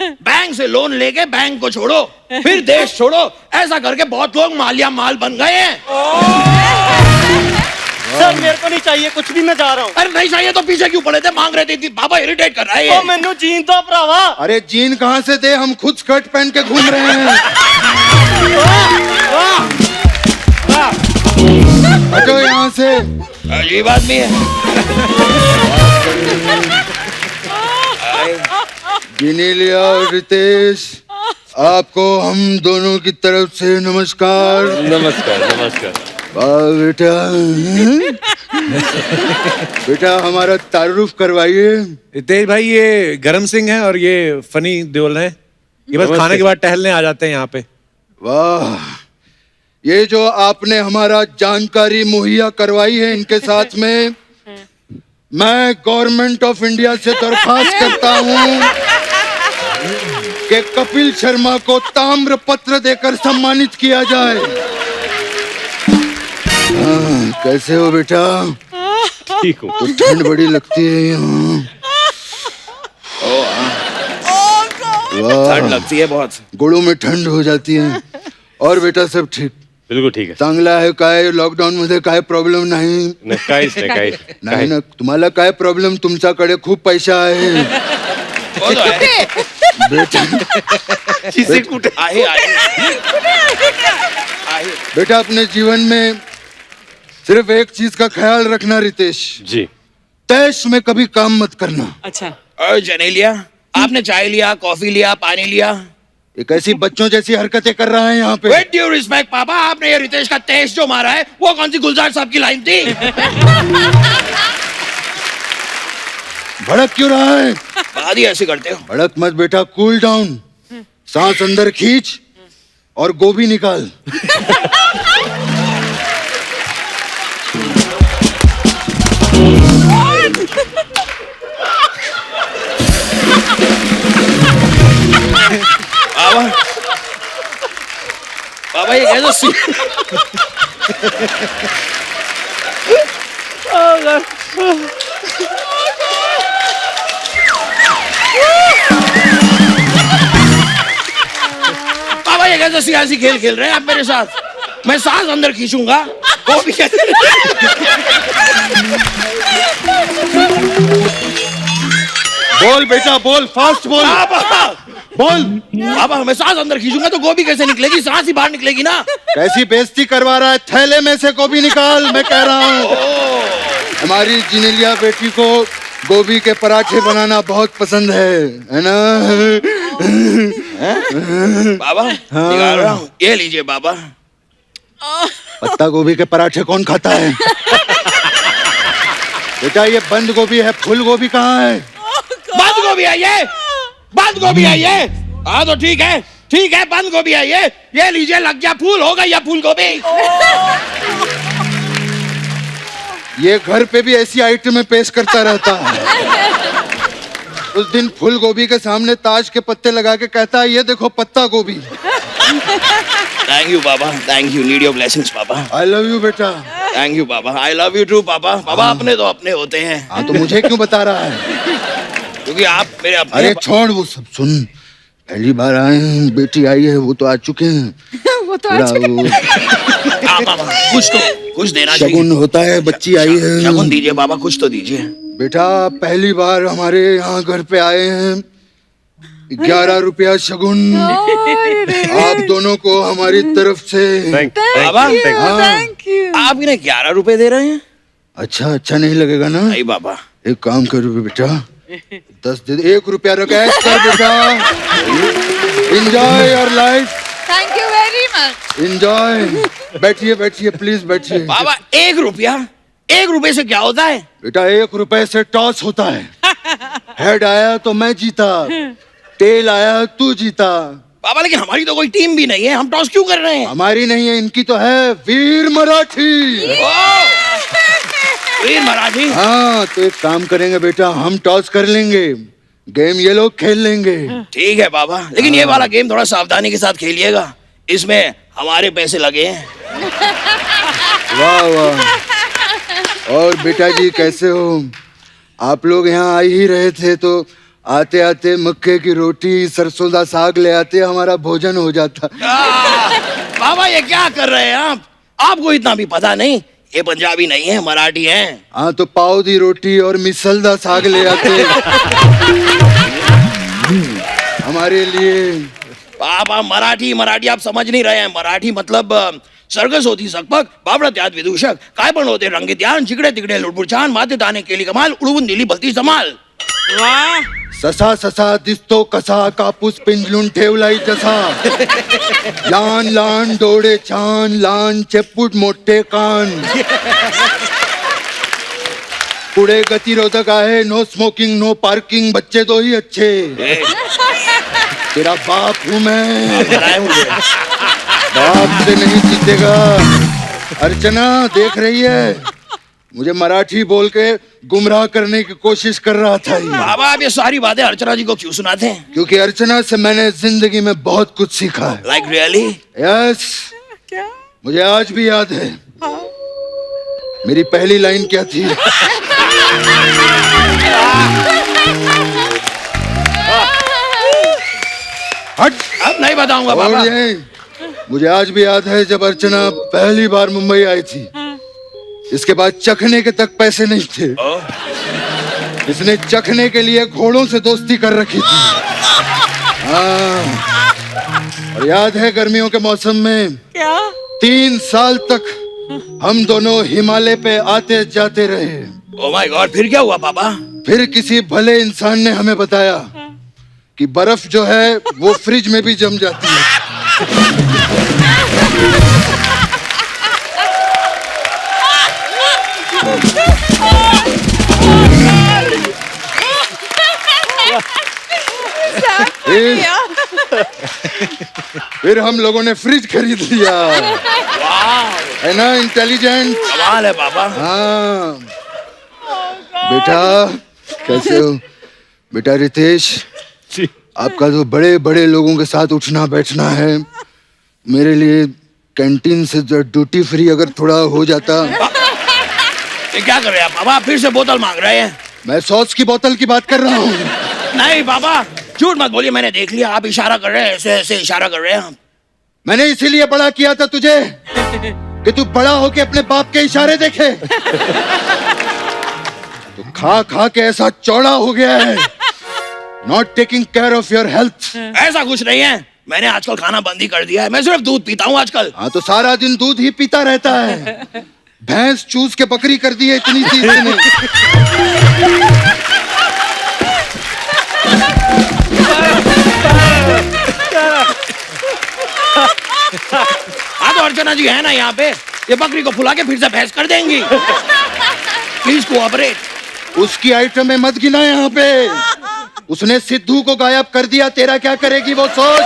E: बैंक से लोन लेके बैंक को छोड़ो फिर देश छोड़ो ऐसा करके बहुत लोग मालिया माल बन गए हैं
D: सर मेरे को नहीं चाहिए कुछ भी मैं जा रहा हूँ
E: अरे नहीं चाहिए तो पीछे क्यों पड़े थे मांग रहे थे पापा इरिटेट कर रहा है
D: ओ
E: ये।
D: मैनू जीन तो भरावा
F: अरे जीन कहाँ से दे हम खुद स्कर्ट पहन के घूम रहे हैं हटो यहाँ से
E: अजीब आदमी है
F: जिनेलिया और रितेश आपको हम दोनों की तरफ से नमस्कार
B: नमस्कार
F: वाह बेटा बेटा हमारा तारुफ करवाइए
A: रितेश भाई ये गरम सिंह है और ये फनी देओल है ये बस खाने के बाद टहलने आ जाते हैं यहाँ पे
F: वाह ये जो आपने हमारा जानकारी मुहैया करवाई है इनके साथ में मैं गवर्नमेंट ऑफ इंडिया से दरखास्त करता हूँ कि कपिल शर्मा को ताम्र पत्र देकर सम्मानित किया जाए। कैसे हो बेटा?
A: ठीक हूँ।
F: तो ठंड बड़ी लगती है यहाँ।
E: ठंड लगती है बहुत।
F: गोड़ों में ठंड हो जाती है। और बेटा सब ठीक?
A: बिलकुल ठीक आहे.
F: चांगला आहे काय? लॉकडाऊन मध्ये काय प्रॉब्लेम नाही?
A: नाही, काहीच नाही, काहीच
F: नाही ना. तुम्हाला काय प्रॉब्लेम? तुमच्याकडे खूप पैसा आहे
E: वो तो है।
F: बेटा.
A: कुठे
E: आहे
F: बेटा अपने जीवन में सिर्फ एक चीज का ख्याल रखना रितेश,
A: जी.
F: तैश में कभी काम मत करना.
C: अच्छा
E: और जने लिया आपने, चाय लिया, कॉफी लिया, पानी लिया।
F: एक ऐसी बच्चों जैसी हरकतें कर रहा है यहाँ पे.
E: विद ड्यू रिस्पेक्ट पापा, आपने ये रितेश का तेज जो मारा है वो कौन सी गुलजार साहब की लाइन थी?
F: भड़क क्यों रहा है?
E: बात ही ऐसे करते हो।
F: भड़क मत बेटा, कूल डाउन. सांस अंदर खींच और गोभी निकाल.
E: बाबा बाबा ये कैसे बाबा ये कैसे सियासी खेल खेल रहे हैं आप मेरे साथ? मैं सांस अंदर खींचूंगा वो भी कैसे?
F: बोल बेटा बोल, फास्ट बोल.
E: बाबा
F: बोल.
E: बाबा मैं सांस अंदर खींचूंगा तो गोभी कैसे निकलेगी? सांस ही बाहर निकलेगी ना.
F: कैसी बेइज्जती करवा रहा है? थैले में से गोभी निकाल. मैं कह रहा हूँ हमारी जिनेलिया बेटी को गोभी के पराठे बनाना बहुत पसंद है ना?
E: बाबा निकाल रहा हूँ, ये लीजिए बाबा.
F: पत्ता गोभी के पराठे कौन खाता है? बेटा ये बंद गोभी है, फूल गोभी कहाँ है?
E: बंद गोभी है ये, बंद गोभी है ये. हाँ तो ठीक है बंद गोभी है ये लीजिए. लग गया फूल, हो गई फूल गोभी.
F: ये घर पे भी ऐसी आइटमें पेश करता रहता है. उस दिन फूल गोभी के सामने ताज के पत्ते लगा के कहता है ये देखो पत्ता गोभी.
E: Thank you Baba, thank you. Need your blessings पापा.
F: आई लव यू बेटा.
E: थैंक यू पापा. आई लव यू टू पापा. पापा अपने तो अपने होते हैं.
F: हाँ तो मुझे क्यों बता रहा है?
E: क्योंकि आप मेरे अपने.
F: अरे छोड़ वो सब. सुन, पहली बार आए हैं, बेटी आई है, वो तो आ चुके हैं.
C: वो तो
F: थोड़ा
C: आज
F: वो
E: पापा कुछ देना चाहिए.
F: शगुन होता है, बच्ची आई है.
E: शगुन दीजिए बाबा, कुछ तो दीजिए.
F: बेटा पहली बार हमारे यहाँ घर पे आए हैं. 11 रुपया शगुन आप दोनों को हमारी तरफ से.
E: बाबा
C: थैंक यू.
E: आप इन्हें 11 रुपए दे रहे हैं?
F: अच्छा नहीं लगेगा ना?
E: नहीं बाबा.
F: एक काम करो बेटा, 10 दे. 1 रुपया रख कर बेटा. Enjoy your life.
C: Thank you very much.
F: Enjoy. बैठिए प्लीज बैठिए.
E: बाबा 1 रुपया, 1 रुपए से क्या होता है?
F: बेटा 1 रुपए से टॉस होता है. हेड आया तो मैं जीता, टेल आया तू जीता.
E: बाबा लेकिन हमारी तो कोई टीम भी नहीं है, हम टॉस क्यों कर रहे हैं?
F: हमारी नहीं है, इनकी तो है. वीर मराठी.
E: वीर मराठी.
F: हाँ तो एक काम करेंगे बेटा, हम टॉस कर लेंगे, गेम ये लोग खेल लेंगे.
E: ठीक है बाबा, लेकिन ये वाला गेम थोड़ा सावधानी के साथ खेलिएगा, इसमें हमारे पैसे लगे हैं.
F: वाह वाह. और बेटा जी कैसे हो? आप लोग यहाँ आ ही रहे थे तो आते आते मक्के की रोटी सरसों का साग ले आते, हमारा भोजन हो जाता.
E: बाबा ये क्या कर रहे हैं आप? आपको इतना भी पता नहीं, ये पंजाबी नहीं है, मराठी हैं.
F: हाँ तो पाव दी रोटी और मिसल दा साग ले आते हमारे लिए.
E: बाबा मराठी आप समझ नहीं रहे हैं. मराठी मतलब सर्कस होती सकपक, बाबरत याद विदूषक, काय पण होते रंगीत यान, जिकडे तिकडे लुडबुड छान, माते ताने केली कमाल, उडवून दिली भलती समाल.
F: ससा ससा दिसतो कसा, कापूस पिंजलून ठेवलाय जसा. लहान लहान डोळे छान, लहान चेपूट मोठे कान. पुढे गतिरोधक आहे, नो स्मोकिंग नो पार्किंग, बच्चे तो ही अच्छे. तेरा बाप हूं मैं, बाप से नहीं जीतेगा. अर्चना देख रही है, मुझे मराठी बोल के गुमराह करने की कोशिश कर रहा था ये।
E: बाबा आप ये सारी बातें अर्चना जी को क्यों सुनाते हैं?
F: क्योंकि अर्चना से मैंने जिंदगी में बहुत कुछ सीखा है।
E: Like really?
F: यस, मुझे आज भी याद है मेरी पहली लाइन क्या थी। हट।
E: अब नहीं बताऊंगा
F: और
E: बाबा।
F: ये मुझे आज भी याद है जब अर्चना पहली बार मुंबई आई थी, इसके बाद चखने के तक पैसे नहीं थे। इसने चखने के लिए घोड़ों से दोस्ती कर रखी थी। हाँ, और याद है गर्मियों के मौसम में 3 साल तक हम दोनों हिमालय पे आते जाते रहे।
E: ओह माय गॉड, फिर क्या हुआ पापा?
F: फिर किसी भले इंसान ने हमें बताया कि बर्फ जो है वो फ्रिज में भी जम जाती है। फिर हम लोगों ने फ्रिज खरीद लिया। है ना इंटेलिजेंट?
E: कमाल है पापा।
F: हाँ बेटा, कैसे हो बेटा? रितेश, आपका तो बड़े बड़े लोगों के साथ उठना बैठना है, मेरे लिए कैंटीन से ड्यूटी फ्री अगर थोड़ा हो जाता।
E: ये क्या कर रहे हैं आप पापा? फिर से बोतल मांग रहे हैं?
F: मैं सॉस की बोतल की बात कर रहा हूँ।
E: नहीं पापा, झूठ मत बोलिए, मैंने देख लिया आप इशारा कर रहे हैं, ऐसे ऐसे इशारा कर रहे हैं आप।
F: मैंने इसीलिए बड़ा किया था तुझे कि तू बड़ा होके अपने बाप के इशारे देखे। तो खा खा के ऐसा चौड़ा हो गया है, not taking care of your health.
E: ऐसा कुछ नहीं है, मैंने आजकल खाना बंद ही कर दिया है, मैं सिर्फ दूध पीता हूँ आजकल।
F: हाँ तो सारा दिन दूध ही पीता रहता है। भैंस चूस के बकरी कर दी है इतनी चीज ने।
E: हाँ तो अर्चना जी है ना यहाँ पे, ये बकरी को फुला के फिर से भैंस कर देंगी। Please cooperate.
F: उसकी आइटमें मत गिना यहाँ पे। उसने सिद्धू को गायब कर दिया, तेरा क्या करेगी वो सोच।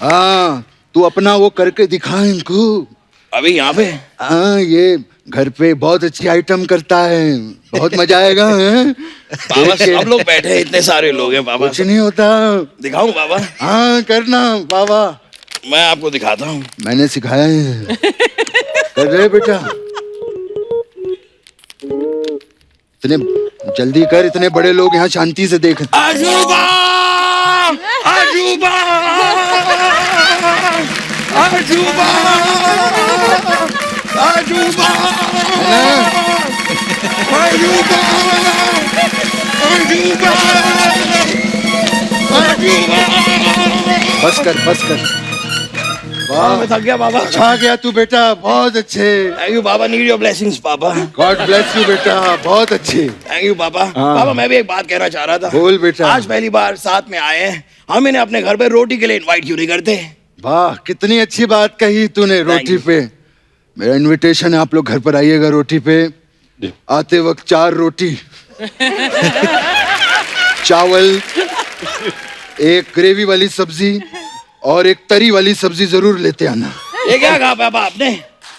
F: हाँ तू अपना वो करके दिखा इनको।
E: अभी यहाँ पे?
F: हाँ ये घर पे बहुत अच्छी आइटम करता है, बहुत मजा आएगा। हैं?
E: बाबा सब लोग बैठे हैं, इतने सारे लोग हैं बाबा।
F: कुछ नहीं होता।
E: दिखाऊं बाबा?
F: हाँ करना बाबा,
E: मैं आपको दिखाता हूँ।
F: मैंने सिखाया है। कर रहे बेटा, इतने जल्दी कर, इतने बड़े लोग यहाँ शांति से देख।
E: अजूबा! अजूबा! अजूबा! अजूबा! अजूबा! अजूबा!
F: बस कर बस कर।
E: वाह, मैं थक गया बाबा।
F: छा गया तू बेटा, बहुत अच्छे।
E: Thank you Baba, need your blessings पापा।
F: गॉड ब्लेस यू बेटा, बहुत अच्छे।
E: थैंक यू पापा।
F: हाँ।
E: पापा मैं भी एक बात कहना चाह रहा था।
F: बोल बेटा।
E: आज पहली बार साथ में आए हैं, हम इन्हें अपने घर पे रोटी के लिए इनवाइट क्यों नहीं करते?
F: वाह कितनी अच्छी बात कही तूने। रोटी पे मेरा इनविटेशन है, आप लोग घर पर आइएगा रोटी पे। आते वक्त 4 रोटी, चावल, एक ग्रेवी वाली सब्जी और एक तरी वाली सब्जी जरूर लेते आना।
E: ये क्या कहा पापा आपने?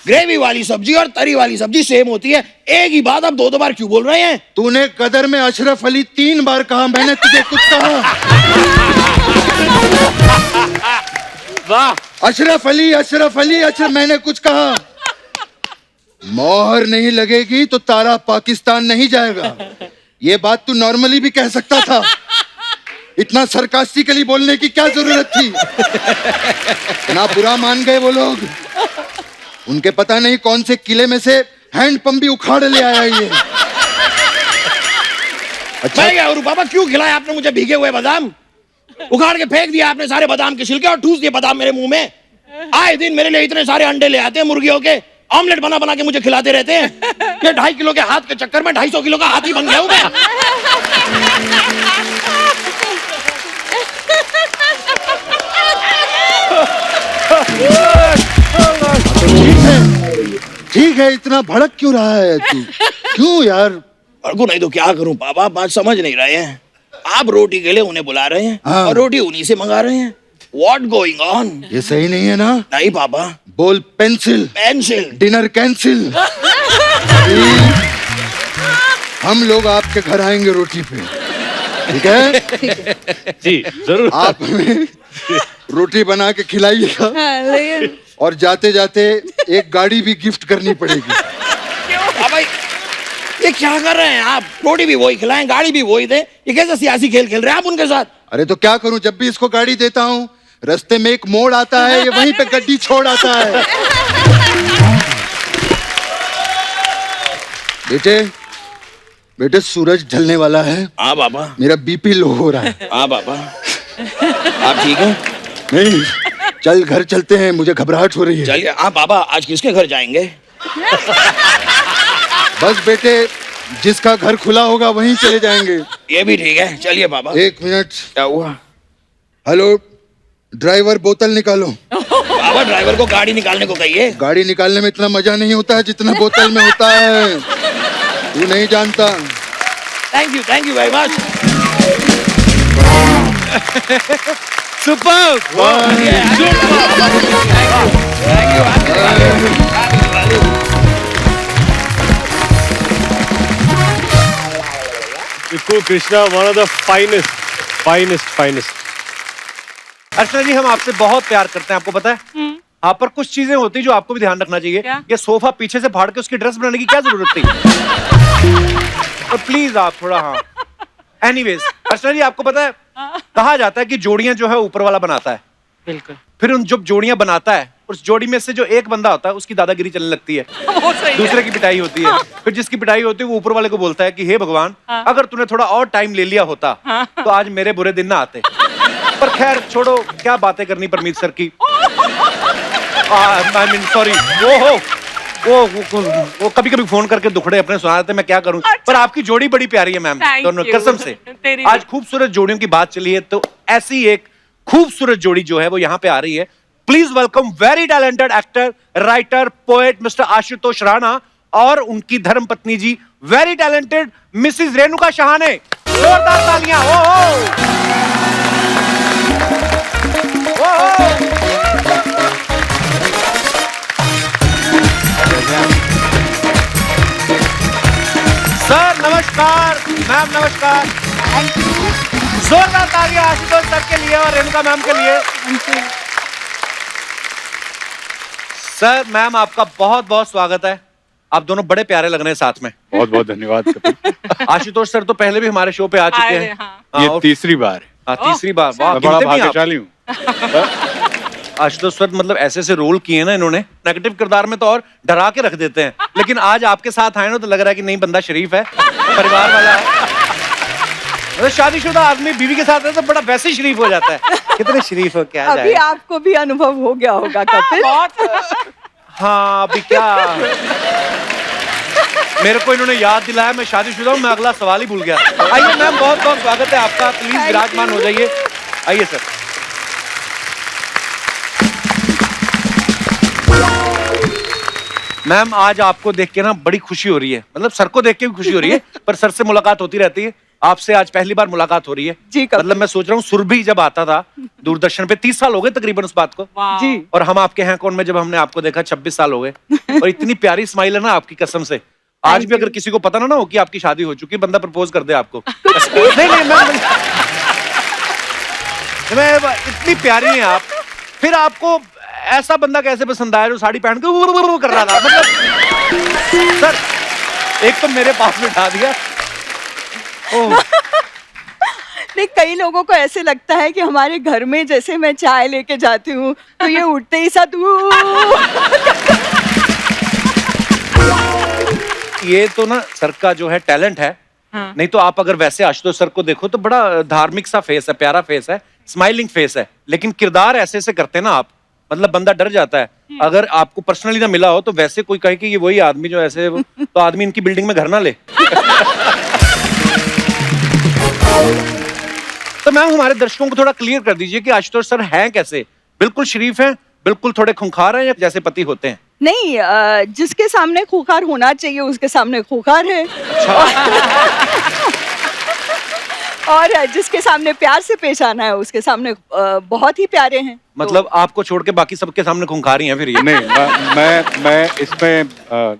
E: ग्रेवी वाली सब्जी और तरी वाली सब्जी सेम होती है, एक ही बात आप 2 बार क्यों बोल रहे हैं?
F: तूने कदर में अशरफ अली 3 बार कहा, मैंने तुझे कुछ कहा?
B: वाह,
F: अशरफ अली अशरफ अली अशरफ, मैंने कुछ कहा? मोहर नहीं लगेगी तो तारा पाकिस्तान नहीं जाएगा। ये बात तू नॉर्मली भी कह सकता था, इतना सरकास्टिकली बोलने की क्या जरूरत थी? ना बुरा मान गए वो लोग, उनके पता नहीं कौन से किले में से हैंड पंप भी उखाड़ ले आया ये। अच्छा
E: मैं क्या करूं पापा, क्यों खिलाया आपने मुझे भीगे हुए बादाम? उखाड़ के फेंक दिया आपने सारे बादाम के छिलके और ठूस दिए बादाम मेरे मुंह में। आए दिन मेरे लिए इतने सारे अंडे ले आते हैं मुर्गियों के, ऑमलेट बना बना के मुझे खिलाते रहते हैं। ये 2.5 किलो के हाथ के चक्कर में 250 किलो का हाथी बन गया हूं मैं।
F: ठीक है, इतना भड़क क्यों रहा है तू? क्यों यार?
E: भड़कू नहीं तो क्या करूं पापा, बात समझ नहीं रहे हैं। आप रोटी के लिए उन्हें बुला रहे हैं
F: हाँ।
E: और रोटी उन्हीं से मंगा रहे हैं। What going on?
F: ये सही नहीं है ना?
E: नहीं पापा।
F: बोल पेंसिल।
E: पेंसिल।
F: Dinner cancel. हम लोग आपके घर आएंगे रोटी पे, ठीक है?
A: जी जरूर।
F: आप हमें रोटी बना के खिलाइएगा और जाते जाते एक गाड़ी भी गिफ्ट करनी पड़ेगी।
E: पापा ये क्या कर रहे हैं आप? रोटी भी वही खिलाएं, गाड़ी भी वही दे। ये कैसा सियासी खेल खेल रहे हैं आप उनके साथ?
F: अरे तो क्या करूं, जब भी इसको गाड़ी देता हूं रास्ते में एक मोड़ आता है, ये वहीं पे गड्डी छोड़ आता है। बेटे बेटे सूरज ढलने वाला है।
E: हाँ पापा।
F: मेरा बीपी लो हो रहा है।
E: हाँ पापा। आप ठीक हैं?
F: नहीं, चल घर चलते हैं, मुझे घबराहट हो रही है।
E: चलिए। हाँ पापा, आज किसके घर जाएंगे?
F: बस बेटे, जिसका घर खुला होगा वहीं चले जाएंगे।
E: ये भी ठीक है, चलिए पापा।
F: एक मिनट।
E: क्या हुआ?
F: हेलो ड्राइवर, बोतल निकालो।
E: पापा ड्राइवर को गाड़ी निकालने को कहिए।
F: गाड़ी निकालने में इतना मजा नहीं होता है जितना बोतल में होता है, तू नहीं जानता।
E: Thank you very much.
A: Super.
G: Krishna, one of the finest.
A: Archana ji, हम आपसे बहुत प्यार करते हैं, आपको पता है? आप पर कुछ चीजें होती जो आपको भी ध्यान रखना चाहिए।
C: क्या?
A: ये सोफा पीछे से फाड़ के उसकी ड्रेस बनाने की क्या जरूरत थी? तो प्लीज आप थोड़ा, हाँ। एनीवेज अर्चना जी, आपको पता है कहा जाता है कि जोड़ियां जो है ऊपर वाला बनाता है।
D: बिल्कुल।
A: फिर उन जब जोड़ियां बनाता है, उस जोड़ी में से जो एक बंदा होता है उसकी दादागिरी चलने लगती है, दूसरे की पिटाई होती है। फिर जिसकी पिटाई होती है वो ऊपर वाले को बोलता है कि हे भगवान, अगर तूने थोड़ा और टाइम ले लिया होता तो आज मेरे बुरे दिन ना आते। पर खैर छोड़ो, क्या बातें करनी परमीत सर की। आई मीन सॉरी, वो कभी कभी फोन करके दुखड़े अपने सुना देते, मैं क्या करूं। पर आपकी जोड़ी बड़ी प्यारी है मैम, दोनों कसम से। आज खूबसूरत जोड़ियों की बात चली है, तो ऐसी एक खूबसूरत जोड़ी जो है वो यहाँ पे आ रही है। Please welcome very talented actor, writer, poet mister Ashutosh Rana और उनकी धर्मपत्नी जी वेरी टैलेंटेड मिसेस रेणुका शहाने। जोरदार तालियां। सर नमस्कार, मैम नमस्कार। जोरदार तालियां आशुतोष सर के लिए और रेणुका मैम के लिए। सर मैम, आपका बहुत बहुत स्वागत है। आप दोनों बड़े प्यारे लग रहे हैं साथ में।
G: बहुत बहुत धन्यवाद।
A: आशुतोष सर तो पहले भी हमारे शो पे आ चुके हैं।
G: ये
A: और-
G: तीसरी बार है।
A: हाँ, तीसरी बार। वाह,
G: मैं बड़ा
A: गिनते भी हैं आप।
G: भाग्यशाली हूँ।
A: आशुतोष सर मतलब ऐसे ऐसे रोल किए ना इन्होंने, नेगेटिव किरदार में तो और डरा के रख देते हैं, लेकिन आज आपके साथ आए ना तो लग रहा है कि नहीं, बंदा शरीफ है, परिवार वाला है। मतलब शादीशुदा आदमी बीवी के साथ है तो बड़ा वैसे ही शरीफ हो जाता है। कितने शरीफ हो, क्या
H: अभी
A: जाए।
H: आपको भी अनुभव हो गया होगा कपिल।
A: हाँ अभी क्या, मेरे को इन्होंने याद दिलाया, मैं शादीशुदा हूँ, मैं अगला सवाल ही भूल गया। आइए मैम, बहुत बहुत स्वागत है आपका, प्लीज विराजमान हो जाइए। आइए सर। मैम आज आपको देख के ना बड़ी खुशी हो रही है, मतलब सर को देख के भी खुशी हो रही है, पर सर से मुलाकात होती रहती है, आपसे आज पहली बार मुलाकात हो रही है।
H: जी कपिल।
A: मतलब मैं सोच रहा हूँ सुरभि जब आता था दूरदर्शन पे, 30 साल हो गए तकरीबन उस बात को।
H: जी।
A: और हम आपके हैं कौन में जब हमने आपको देखा 26 साल हो गए। और इतनी प्यारी स्माइल है ना आपकी, कसम से। आज भी अगर किसी को पता ना हो कि आपकी शादी हो चुकी है, बंदा प्रपोज कर दे आपको। नहीं मैं इतनी प्यारी हैं आप, फिर आपको ऐसा बंदा कैसे पसंद आया जो साड़ी पहन के कर रहा था? मतलब सर एक तो मेरे पास बिठा दिया। ओह
H: नहीं, कई लोगों को ऐसे लगता है कि हमारे घर में जैसे मैं चाय लेके जाती हूँ तो ये उठते ही साथ
A: ये तो ना सर का जो है टैलेंट है। हाँ। नहीं तो आप अगर वैसे आशुतोष सर को देखो तो बड़ा धार्मिक सा फेस है, प्यारा फेस है, स्माइलिंग फेस है, लेकिन किरदार ऐसे ऐसे करते हैं ना आप, मतलब बंदा डर जाता है। अगर आपको पर्सनली ना मिला हो तो वैसे कोई कहे कि ये वही आदमी जो ऐसे, तो आदमी इनकी बिल्डिंग में घर ना ले। तो मैम हमारे दर्शकों को थोड़ा क्लियर कर दीजिए कि आशुतोष सर हैं कैसे? बिल्कुल शरीफ हैं, बिल्कुल थोड़े खूंखार हैं, या जैसे पति होते हैं?
H: नहीं, जिसके सामने खूंखार होना चाहिए उसके सामने खूंखार है। और जिसके सामने प्यार से पेश आना है उसके सामने बहुत ही प्यारे हैं।
A: मतलब आपको छोड़ के बाकी सबके सामने खूंखारी हैं फिर ये?
G: नहीं, मैं इसमें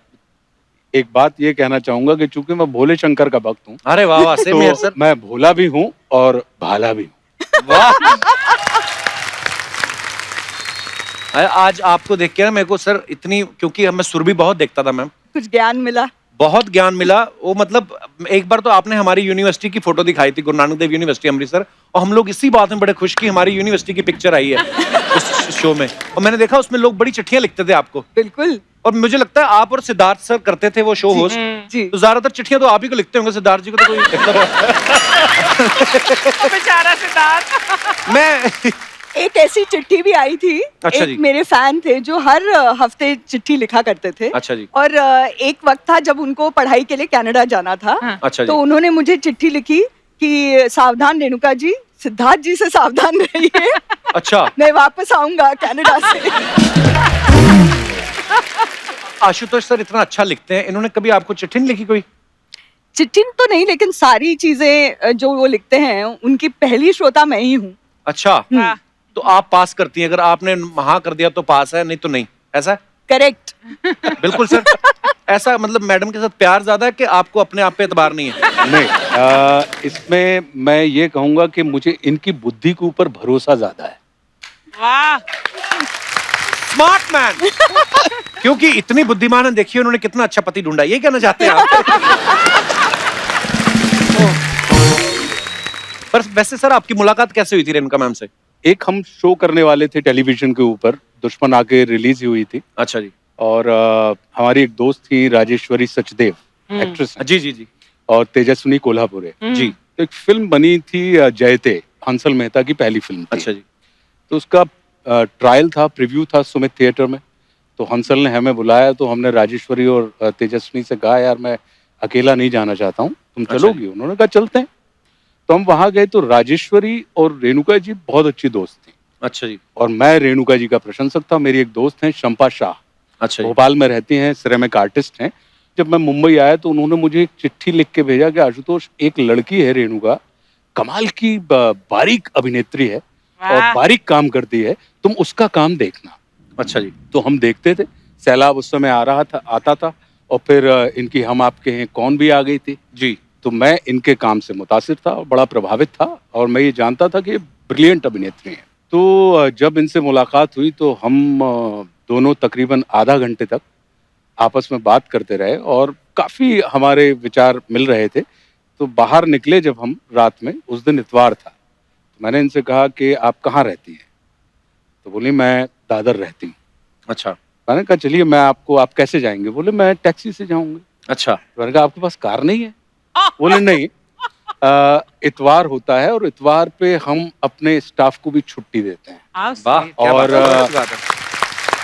G: एक बात ये कहना चाहूंगा कि चूंकि मैं भोले शंकर का भक्त हूँ,
A: अरे वाह वाह, सेम हियर
G: तो
A: सर।
G: मैं भोला भी हूँ और भाला भी हूँ।
A: वाह। आज आपको देख के ना मेरे को सर इतनी, क्योंकि मैं सुरभि बहुत देखता था मैम,
H: कुछ ज्ञान मिला,
A: बहुत ज्ञान मिला। वो मतलब एक बार तो आपने हमारी यूनिवर्सिटी की फोटो दिखाई थी, गुरु नानक देव यूनिवर्सिटी अमृतसर, और हम लोग इसी बात में बड़े खुश कि हमारी यूनिवर्सिटी की पिक्चर आई है उस शो में। और मैंने देखा उसमें लोग बड़ी चिट्ठियां लिखते थे आपको।
H: बिल्कुल।
A: और मुझे लगता है आप और सिद्धार्थ सर करते थे वो शो होस्ट,
H: जी।
A: तो ज्यादातर चिट्ठियां तो आप ही को लिखते होंगे, सिद्धार्थ जी को तो कोई
C: बेचारा सिद्धार्थ।
A: मैं
H: एक ऐसी चिट्ठी भी आई थी,
A: अच्छा जी।
H: एक मेरे फैन थे जो हर हफ्ते चिट्ठी लिखा करते थे।
A: अच्छा जी।
H: और एक वक्त था जब उनको पढ़ाई के लिए कनाडा जाना था।
A: अच्छा जी।
H: तो उन्होंने मुझे चिट्ठी लिखी कि सावधान रेणुका जी, सिद्धार्थ जी से सावधान रहिए।
A: अच्छा।
H: मैं वापस आऊंगा कनाडा से।
A: आशुतोष सर इतना अच्छा लिखते हैं, इन्होंने कभी आपको चिट्ठी नहीं लिखी कोई?
H: चिट्ठी तो नहीं, लेकिन सारी चीजें जो वो लिखते हैं उनकी पहली श्रोता मैं ही हूँ।
A: अच्छा, तो आप पास करती हैं, अगर आपने हाँ कर दिया तो पास है, नहीं तो नहीं, ऐसा?
H: करेक्ट।
A: बिल्कुल सर। ऐसा मतलब मैडम के साथ प्यार ज्यादा है कि आपको अपने आप पे एतबार नहीं है?
G: नहीं, इसमें मैं ये कहूंगा कि मुझे इनकी बुद्धि के ऊपर भरोसा ज्यादा है।
C: वाह,
A: स्मार्ट मैन। क्योंकि इतनी बुद्धिमान है, देखिए उन्होंने कितना अच्छा पति ढूंढा, ये कहना चाहते हैं आप? पर वैसे सर आपकी मुलाकात कैसे हुई थी रेणुका मैम से?
G: एक हम शो करने वाले थे टेलीविजन के ऊपर, दुश्मन आके रिलीज हुई थी,
A: अच्छा जी।
G: और हमारी एक दोस्त थी राजेश्वरी सचदेव, एक्ट्रेस हैं,
A: जी जी जी
G: और तेजस्विनी कोल्हापुरे
A: जी।
G: तो एक फिल्म बनी थी जयते, हंसल मेहता की पहली फिल्म थी।
A: अच्छा जी।
G: तो उसका ट्रायल था, प्रीव्यू था सुमित थिएटर में। तो हंसल ने हमें बुलाया, तो हमने राजेश्वरी और तेजस्विनी से कहा यार मैं अकेला नहीं जाना चाहता हूँ, तुम
A: अच्छा
G: चलोगी? उन्होंने कहा चलते हैं। तो हम वहां गए, तो राजेश्वरी और रेणुका जी बहुत अच्छी दोस्त थी,
A: अच्छा जी।
G: और मैं रेणुका जी का प्रशंसक था। मेरी एक दोस्त है शंपा शाह,
A: अच्छा जी।
G: भोपाल में रहती हैं, सिरेमिक आर्टिस्ट हैं। जब मैं मुंबई आया तो उन्होंने मुझे एक चिट्ठी लिख के भेजा कि आशुतोष, एक लड़की है रेणुका, कमाल की बारीक अभिनेत्री है और बारीक काम करती है, तुम उसका काम देखना।
A: अच्छा जी।
G: तो हम देखते थे, सैलाब उस समय आता था, और फिर इनकी हम आपके हैं कौन भी आ गई थी
A: जी।
G: तो मैं इनके काम से मुतासिर था और बड़ा प्रभावित था, और मैं ये जानता था कि ये ब्रिलियंट अभिनेत्री हैं। तो जब इनसे मुलाकात हुई तो हम दोनों तकरीबन आधा घंटे तक आपस में बात करते रहे, और काफ़ी हमारे विचार मिल रहे थे। तो बाहर निकले जब हम रात में, उस दिन इतवार था, तो मैंने इनसे कहा कि आप कहाँ रहती हैं? तो बोली मैं दादर रहती हूँ।
A: अच्छा।
G: मैंने कहा चलिए मैं आपको, आप कैसे जाएंगे? बोले मैं टैक्सी से जाऊंगी।
A: अच्छा।
G: मैंने कहा आपके पास कार नहीं है? बोले नहीं, इतवार होता है और इतवार पे हम अपने स्टाफ को भी छुट्टी देते हैं।
A: वाह, क्या
G: और
A: बात है।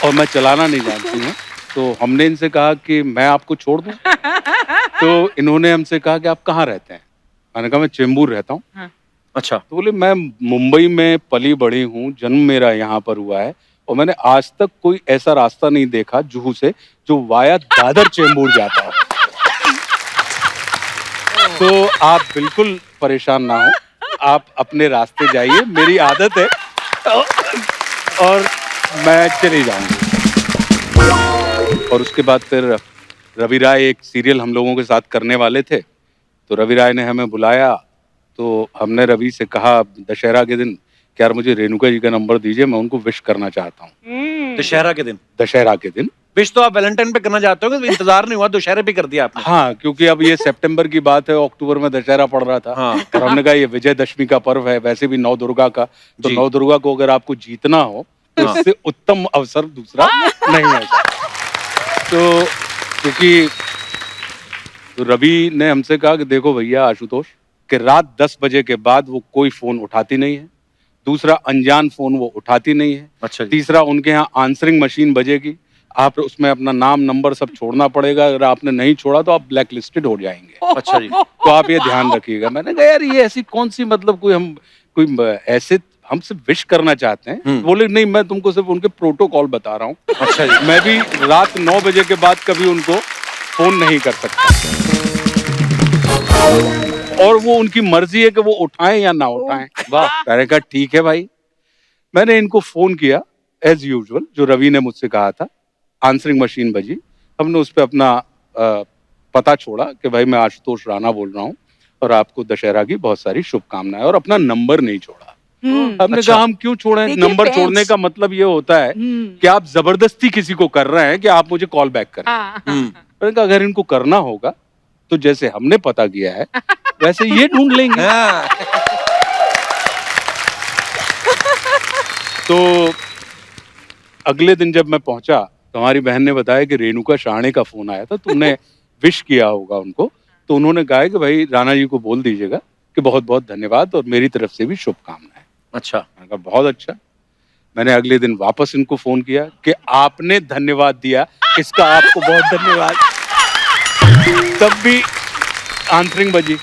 G: और मैं चलाना नहीं जानती हूँ। तो हमने इनसे कहा कि मैं आपको छोड़ दूं। तो इन्होंने हमसे कहा कि आप कहाँ रहते हैं? मैंने कहा मैं चेंबूर रहता हूँ।
A: अच्छा।
G: तो बोले मैं मुंबई में पली बड़ी हूँ, जन्म मेरा यहाँ पर हुआ है, और मैंने आज तक कोई ऐसा रास्ता नहीं देखा जुहू से जो वाया दादर चेंबूर जाता हो। तो आप बिल्कुल परेशान ना हो, आप अपने रास्ते जाइए, मेरी आदत है, और मैं चली जाऊंगी। और उसके बाद फिर रवि राय एक सीरियल हम लोगों के साथ करने वाले थे, तो रवि राय ने हमें बुलाया। तो हमने रवि से कहा दशहरा के दिन कि यार मुझे रेणुका जी का नंबर दीजिए, मैं उनको विश करना चाहता हूँ।
A: दशहरा के दिन?
G: दशहरा के दिन
A: विश तो आप वैलेंटाइन पे करना चाहते हो, इंतजार नहीं हुआ, दशहरे पे कर दिया आपने।
G: हाँ, क्योंकि अब ये सितंबर की बात है, अक्टूबर में दशहरा पड़ रहा था।
A: हाँ।
G: और हमने कहा ये विजयदशमी का पर्व है, वैसे भी नौ दुर्गा का, तो
A: जी।
G: नौ दुर्गा को अगर आपको जीतना हो तो
A: हाँ।
G: इससे उत्तम अवसर दूसरा नहीं है। तो क्योंकि तो रवि ने हमसे कहा कि देखो भैया आशुतोष, कि रात 10 बजे के बाद वो कोई फोन उठाती नहीं है, दूसरा अनजान फोन वो उठाती नहीं है,
A: अच्छा जी।
G: तीसरा उनके यहाँ आंसरिंग मशीन बजेगी, आप उसमें अपना नाम नंबर सब छोड़ना पड़ेगा, अगर आपने नहीं छोड़ा तो आप ब्लैक लिस्टेड हो जाएंगे।
A: अच्छा जी।
G: तो आप ये ध्यान रखिएगा। मैंने कहा यार ये ऐसी कौन सी, मतलब कोई ऐसे हमसे विश करना चाहते हैं? बोले नहीं, मैं तुमको सिर्फ उनके प्रोटोकॉल बता रहा हूँ।
A: अच्छा जी।
G: मैं भी रात 9 बजे के बाद कभी उनको फोन नहीं कर सकता। और वो उनकी मर्जी है कि वो उठाएं या ना उठाएं। वाह। मैंने कहा ठीक है भाई। मैंने इनको फोन किया एज यूजुअल, जो रवि ने मुझसे कहा था। आंसरिंग मशीन बजी, हमने उस पर अपना पता छोड़ा कि भाई मैं आशुतोष राणा बोल रहा हूँ और आपको दशहरा की बहुत सारी शुभकामनाएं, और अपना नंबर नहीं छोड़ा। हमने कहा हम क्यों छोड़ें,
H: देखिए,
G: नंबर
H: fans-
G: छोड़ने का मतलब ये होता है कि आप जबरदस्ती किसी को कर रहे हैं कि आप मुझे कॉल बैक करें। मैंने कहा अगर इनको करना होगा तो जैसे हमने पता किया है वैसे ये ढूंढ लेंगे। तो अगले दिन जब मैं पहुंचा तो हमारी बहन ने बताया कि रेणुका शहाणे का फोन आया था, तुमने विश किया होगा उनको। तो उन्होंने कहा कि भाई राणा जी को बोल दीजिएगा कि बहुत बहुत धन्यवाद और मेरी तरफ से भी शुभकामनाएं।
A: अच्छा।
G: मैंने कहा बहुत अच्छा। मैंने अगले दिन वापस इनको फोन किया कि आपने धन्यवाद दिया, इसका आपको बहुत धन्यवाद। तब भी आंसरिंग बजी।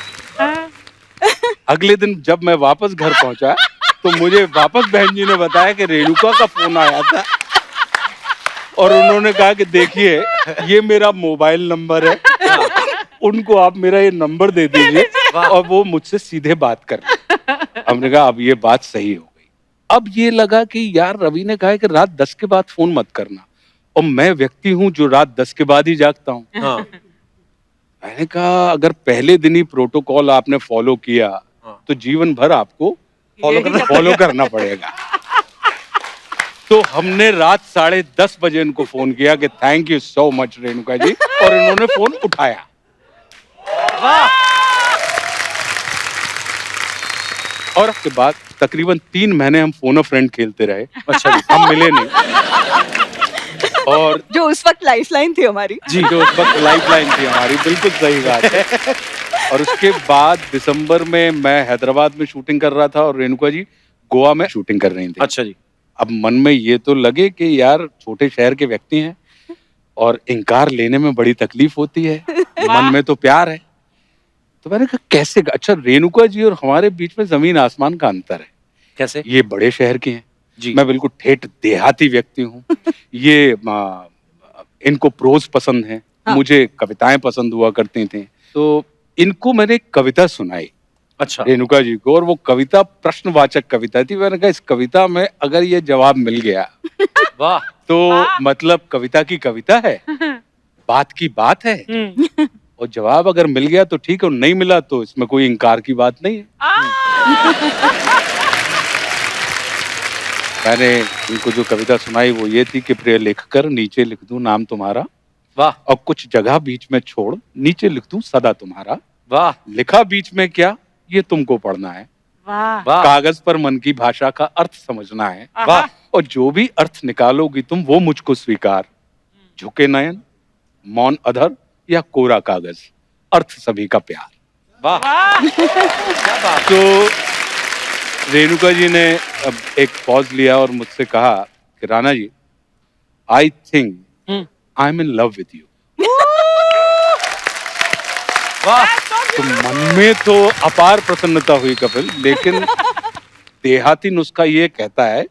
G: अगले दिन जब मैं वापस घर पहुंचा तो मुझे वापस बहन जी ने बताया कि रेणुका का फोन आया था और उन्होंने कहा कि देखिए ये मेरा मोबाइल नंबर है, उनको आप मेरा ये नंबर दे दीजिए और वो मुझसे सीधे बात कर। हमने कहा अब ये बात सही हो गई। अब ये लगा कि यार रवि ने कहा है कि रात 10 के बाद फोन मत करना, और मैं व्यक्ति हूं जो रात 10 के बाद ही जागता हूं।
A: हाँ।
G: मैंने कहा अगर पहले दिन ही प्रोटोकॉल आपने फॉलो किया तो जीवन भर आपको फॉलो करना पड़ेगा। तो हमने रात 10:30 बजे इनको फोन किया कि thank you so much Renuka ji, और इन्होंने फोन उठाया। और उसके बाद तकरीबन 3 महीने हम फोन अ फ्रेंड खेलते रहे। अच्छा, हम मिले नहीं। और
H: जो उस वक्त लाइफलाइन थी हमारी।
G: जी, जो उस वक्त लाइफलाइन थी हमारी, बिल्कुल सही बात है। और उसके बाद दिसंबर में मैं हैदराबाद में शूटिंग कर रहा था और रेणुका जी गोवा में शूटिंग कर रही थी।
A: अच्छा जी।
G: अब मन में ये तो लगे कि यार छोटे शहर के व्यक्ति हैं और इनकार लेने में बड़ी तकलीफ होती है, मन में तो प्यार है। तो मैंने कहा कैसे, अच्छा रेणुका जी और हमारे बीच में जमीन आसमान का अंतर है।
A: कैसे?
G: ये बड़े शहर की हैं
A: जी।
G: मैं बिल्कुल ठेठ देहाती व्यक्ति हूँ। ये इनको प्रोज पसंद है, मुझे कविताएं पसंद हुआ करती थी। तो इनको मैंने एक कविता सुनाई
A: अच्छा।
G: रेणुका जी को, और वो कविता प्रश्नवाचक कविता थी। मैंने कहा इस कविता में अगर ये जवाब मिल गया
A: वाह,
G: तो मतलब कविता की कविता है, बात की बात है, और जवाब अगर मिल गया तो ठीक है, और नहीं मिला तो इसमें कोई इनकार की बात नहीं है। मैंने इनको जो कविता सुनाई वो ये थी कि प्रिय लिखकर नीचे लिख दूं नाम तुम्हारा,
A: वाह,
G: और कुछ जगह बीच में छोड़ नीचे लिख दूं सदा तुम्हारा।
A: वाह,
G: लिखा बीच में क्या ये तुमको पढ़ना है,
A: वाह,
G: कागज पर मन की भाषा का अर्थ समझना है,
A: वाह,
G: और जो भी अर्थ निकालोगी तुम वो मुझको स्वीकार। झुके नयन, मौन अधर या कोरा कागज, अर्थ सभी का प्यार।
A: वाह।
G: तो रेणुका जी ने अब एक पॉज लिया और मुझसे कहा कि Rana ji I think I am in love with you.
A: वाह।
G: तो मन में तो अपार प्रसन्नता हुई कपिल, लेकिन देहाती नुस्खा ये कहता है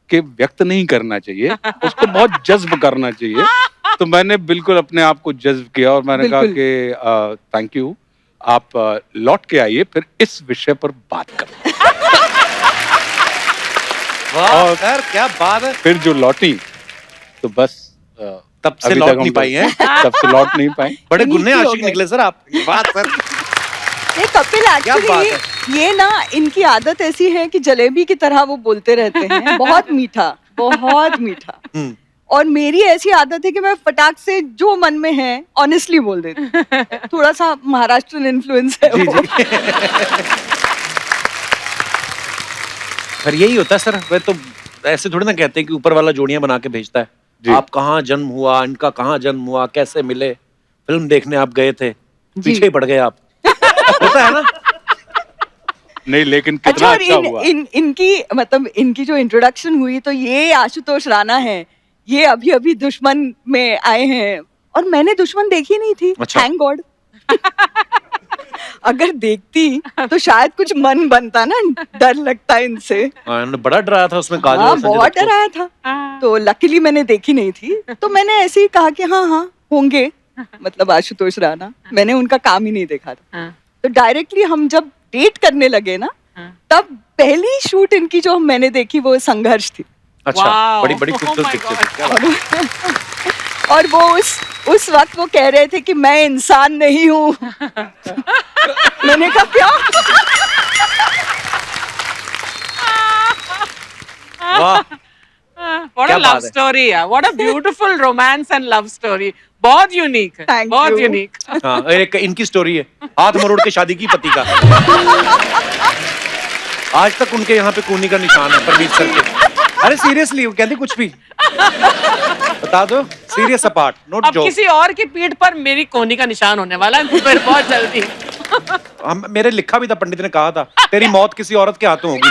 G: कि व्यक्त नहीं करना चाहिए, उसको बहुत जज्ब करना चाहिए। तो मैंने बिल्कुल अपने आप को जज्ब किया और मैंने कहा कि थैंक यू, आप लौट के आइए फिर इस विषय पर बात करें।
A: वाह सर, क्या बात है।
G: फिर जो लौटी तो बस
A: तब से
G: अभी
A: लौट
G: तक हम
A: नहीं पाई हैं।
G: तब से लौट नहीं पाई।
A: बड़े
H: इन्हीं
A: गुन्ने
H: की हो
A: आशिक
H: गए।
A: निकले सर आप। बात सर।
H: ये कपिल
A: बात
H: एक्चुअली ये ना इनकी आदत ऐसी है कि जलेबी की तरह वो बोलते रहते हैं, बहुत मीठा, बहुत मीठा। और मेरी ऐसी आदत है कि मैं फटाक से जो मन में है ऑनेस्टली बोल देती हूँ। थोड़ा सा महाराष्ट्रन इन्फ्लुएंस है
A: जी
H: वो।
A: जी। पर यही होता है सर, वे तो ऐसे थोड़ी ना कहते हैं कि ऊपर वाला जोड़ियां बना के भेजता है। आप कहाँ जन्म हुआ, इनका कहाँ जन्म हुआ, कैसे मिले, फिल्म देखने आप गए थे, पीछे ही पड़ गए आप। होता है ना।
G: नहीं लेकिन
H: अच्छा,
G: कितना
H: और
G: अच्छा हुआ।
H: इनकी मतलब इनकी जो इंट्रोडक्शन हुई तो ये आशुतोष राणा है, ये अभी अभी दुश्मन में आए हैं और मैंने दुश्मन देखी नहीं थी।
A: अच्छा।
H: Thank God. अगर देखती तो शायद कुछ मन बनता ना, डर लगता है इनसे।
A: इन्होंने बड़ा डराया था उसमें काजल
H: हाँ,
A: और संजय
H: बहुत
A: दत्त को।
H: डराया था। तो लकीली मैंने देखी नहीं थी, तो मैंने ऐसे ही कहा कि हाँ हाँ होंगे, मतलब आशुतोष राणा। मैंने उनका काम ही नहीं देखा था। तो डायरेक्टली हम जब डेट करने लगे ना, तब पहली शूट इनकी जो मैंने देखी वो संघर्ष थी।
A: अच्छा,
C: Wow.
A: बड़ी बड़ी
C: Oh
A: खूबसूरत
C: my
A: पिक्चर
C: God.
A: थी, क्या बात है।
H: और वो उस वक्त वो कह रहे थे कि मैं इंसान नहीं हूँ। मैंने कहा क्या?
A: वाह,
I: What
A: क्या
I: a love
A: बात है।
I: story, yeah. What a beautiful romance and love story. बहुत यूनिक है,
H: Thank
I: बहुत
H: you.
I: यूनिक।
A: हाँ, एक इनकी स्टोरी है, हाथ मरोड़ के शादी की पति का। आज तक उनके यहाँ पे कूनी का निशान है परमीत सर के। अरे सीरियसली, वो कहते कुछ भी बता दो, सीरियस अपार्ट, नॉट
I: अब
A: जोक।
I: किसी और की पीठ पर मेरी कोहनी का निशान होने वाला है फिर बहुत जल्दी।
A: हम मेरे लिखा भी था, पंडित ने कहा था तेरी मौत किसी औरत के हाथों होगी।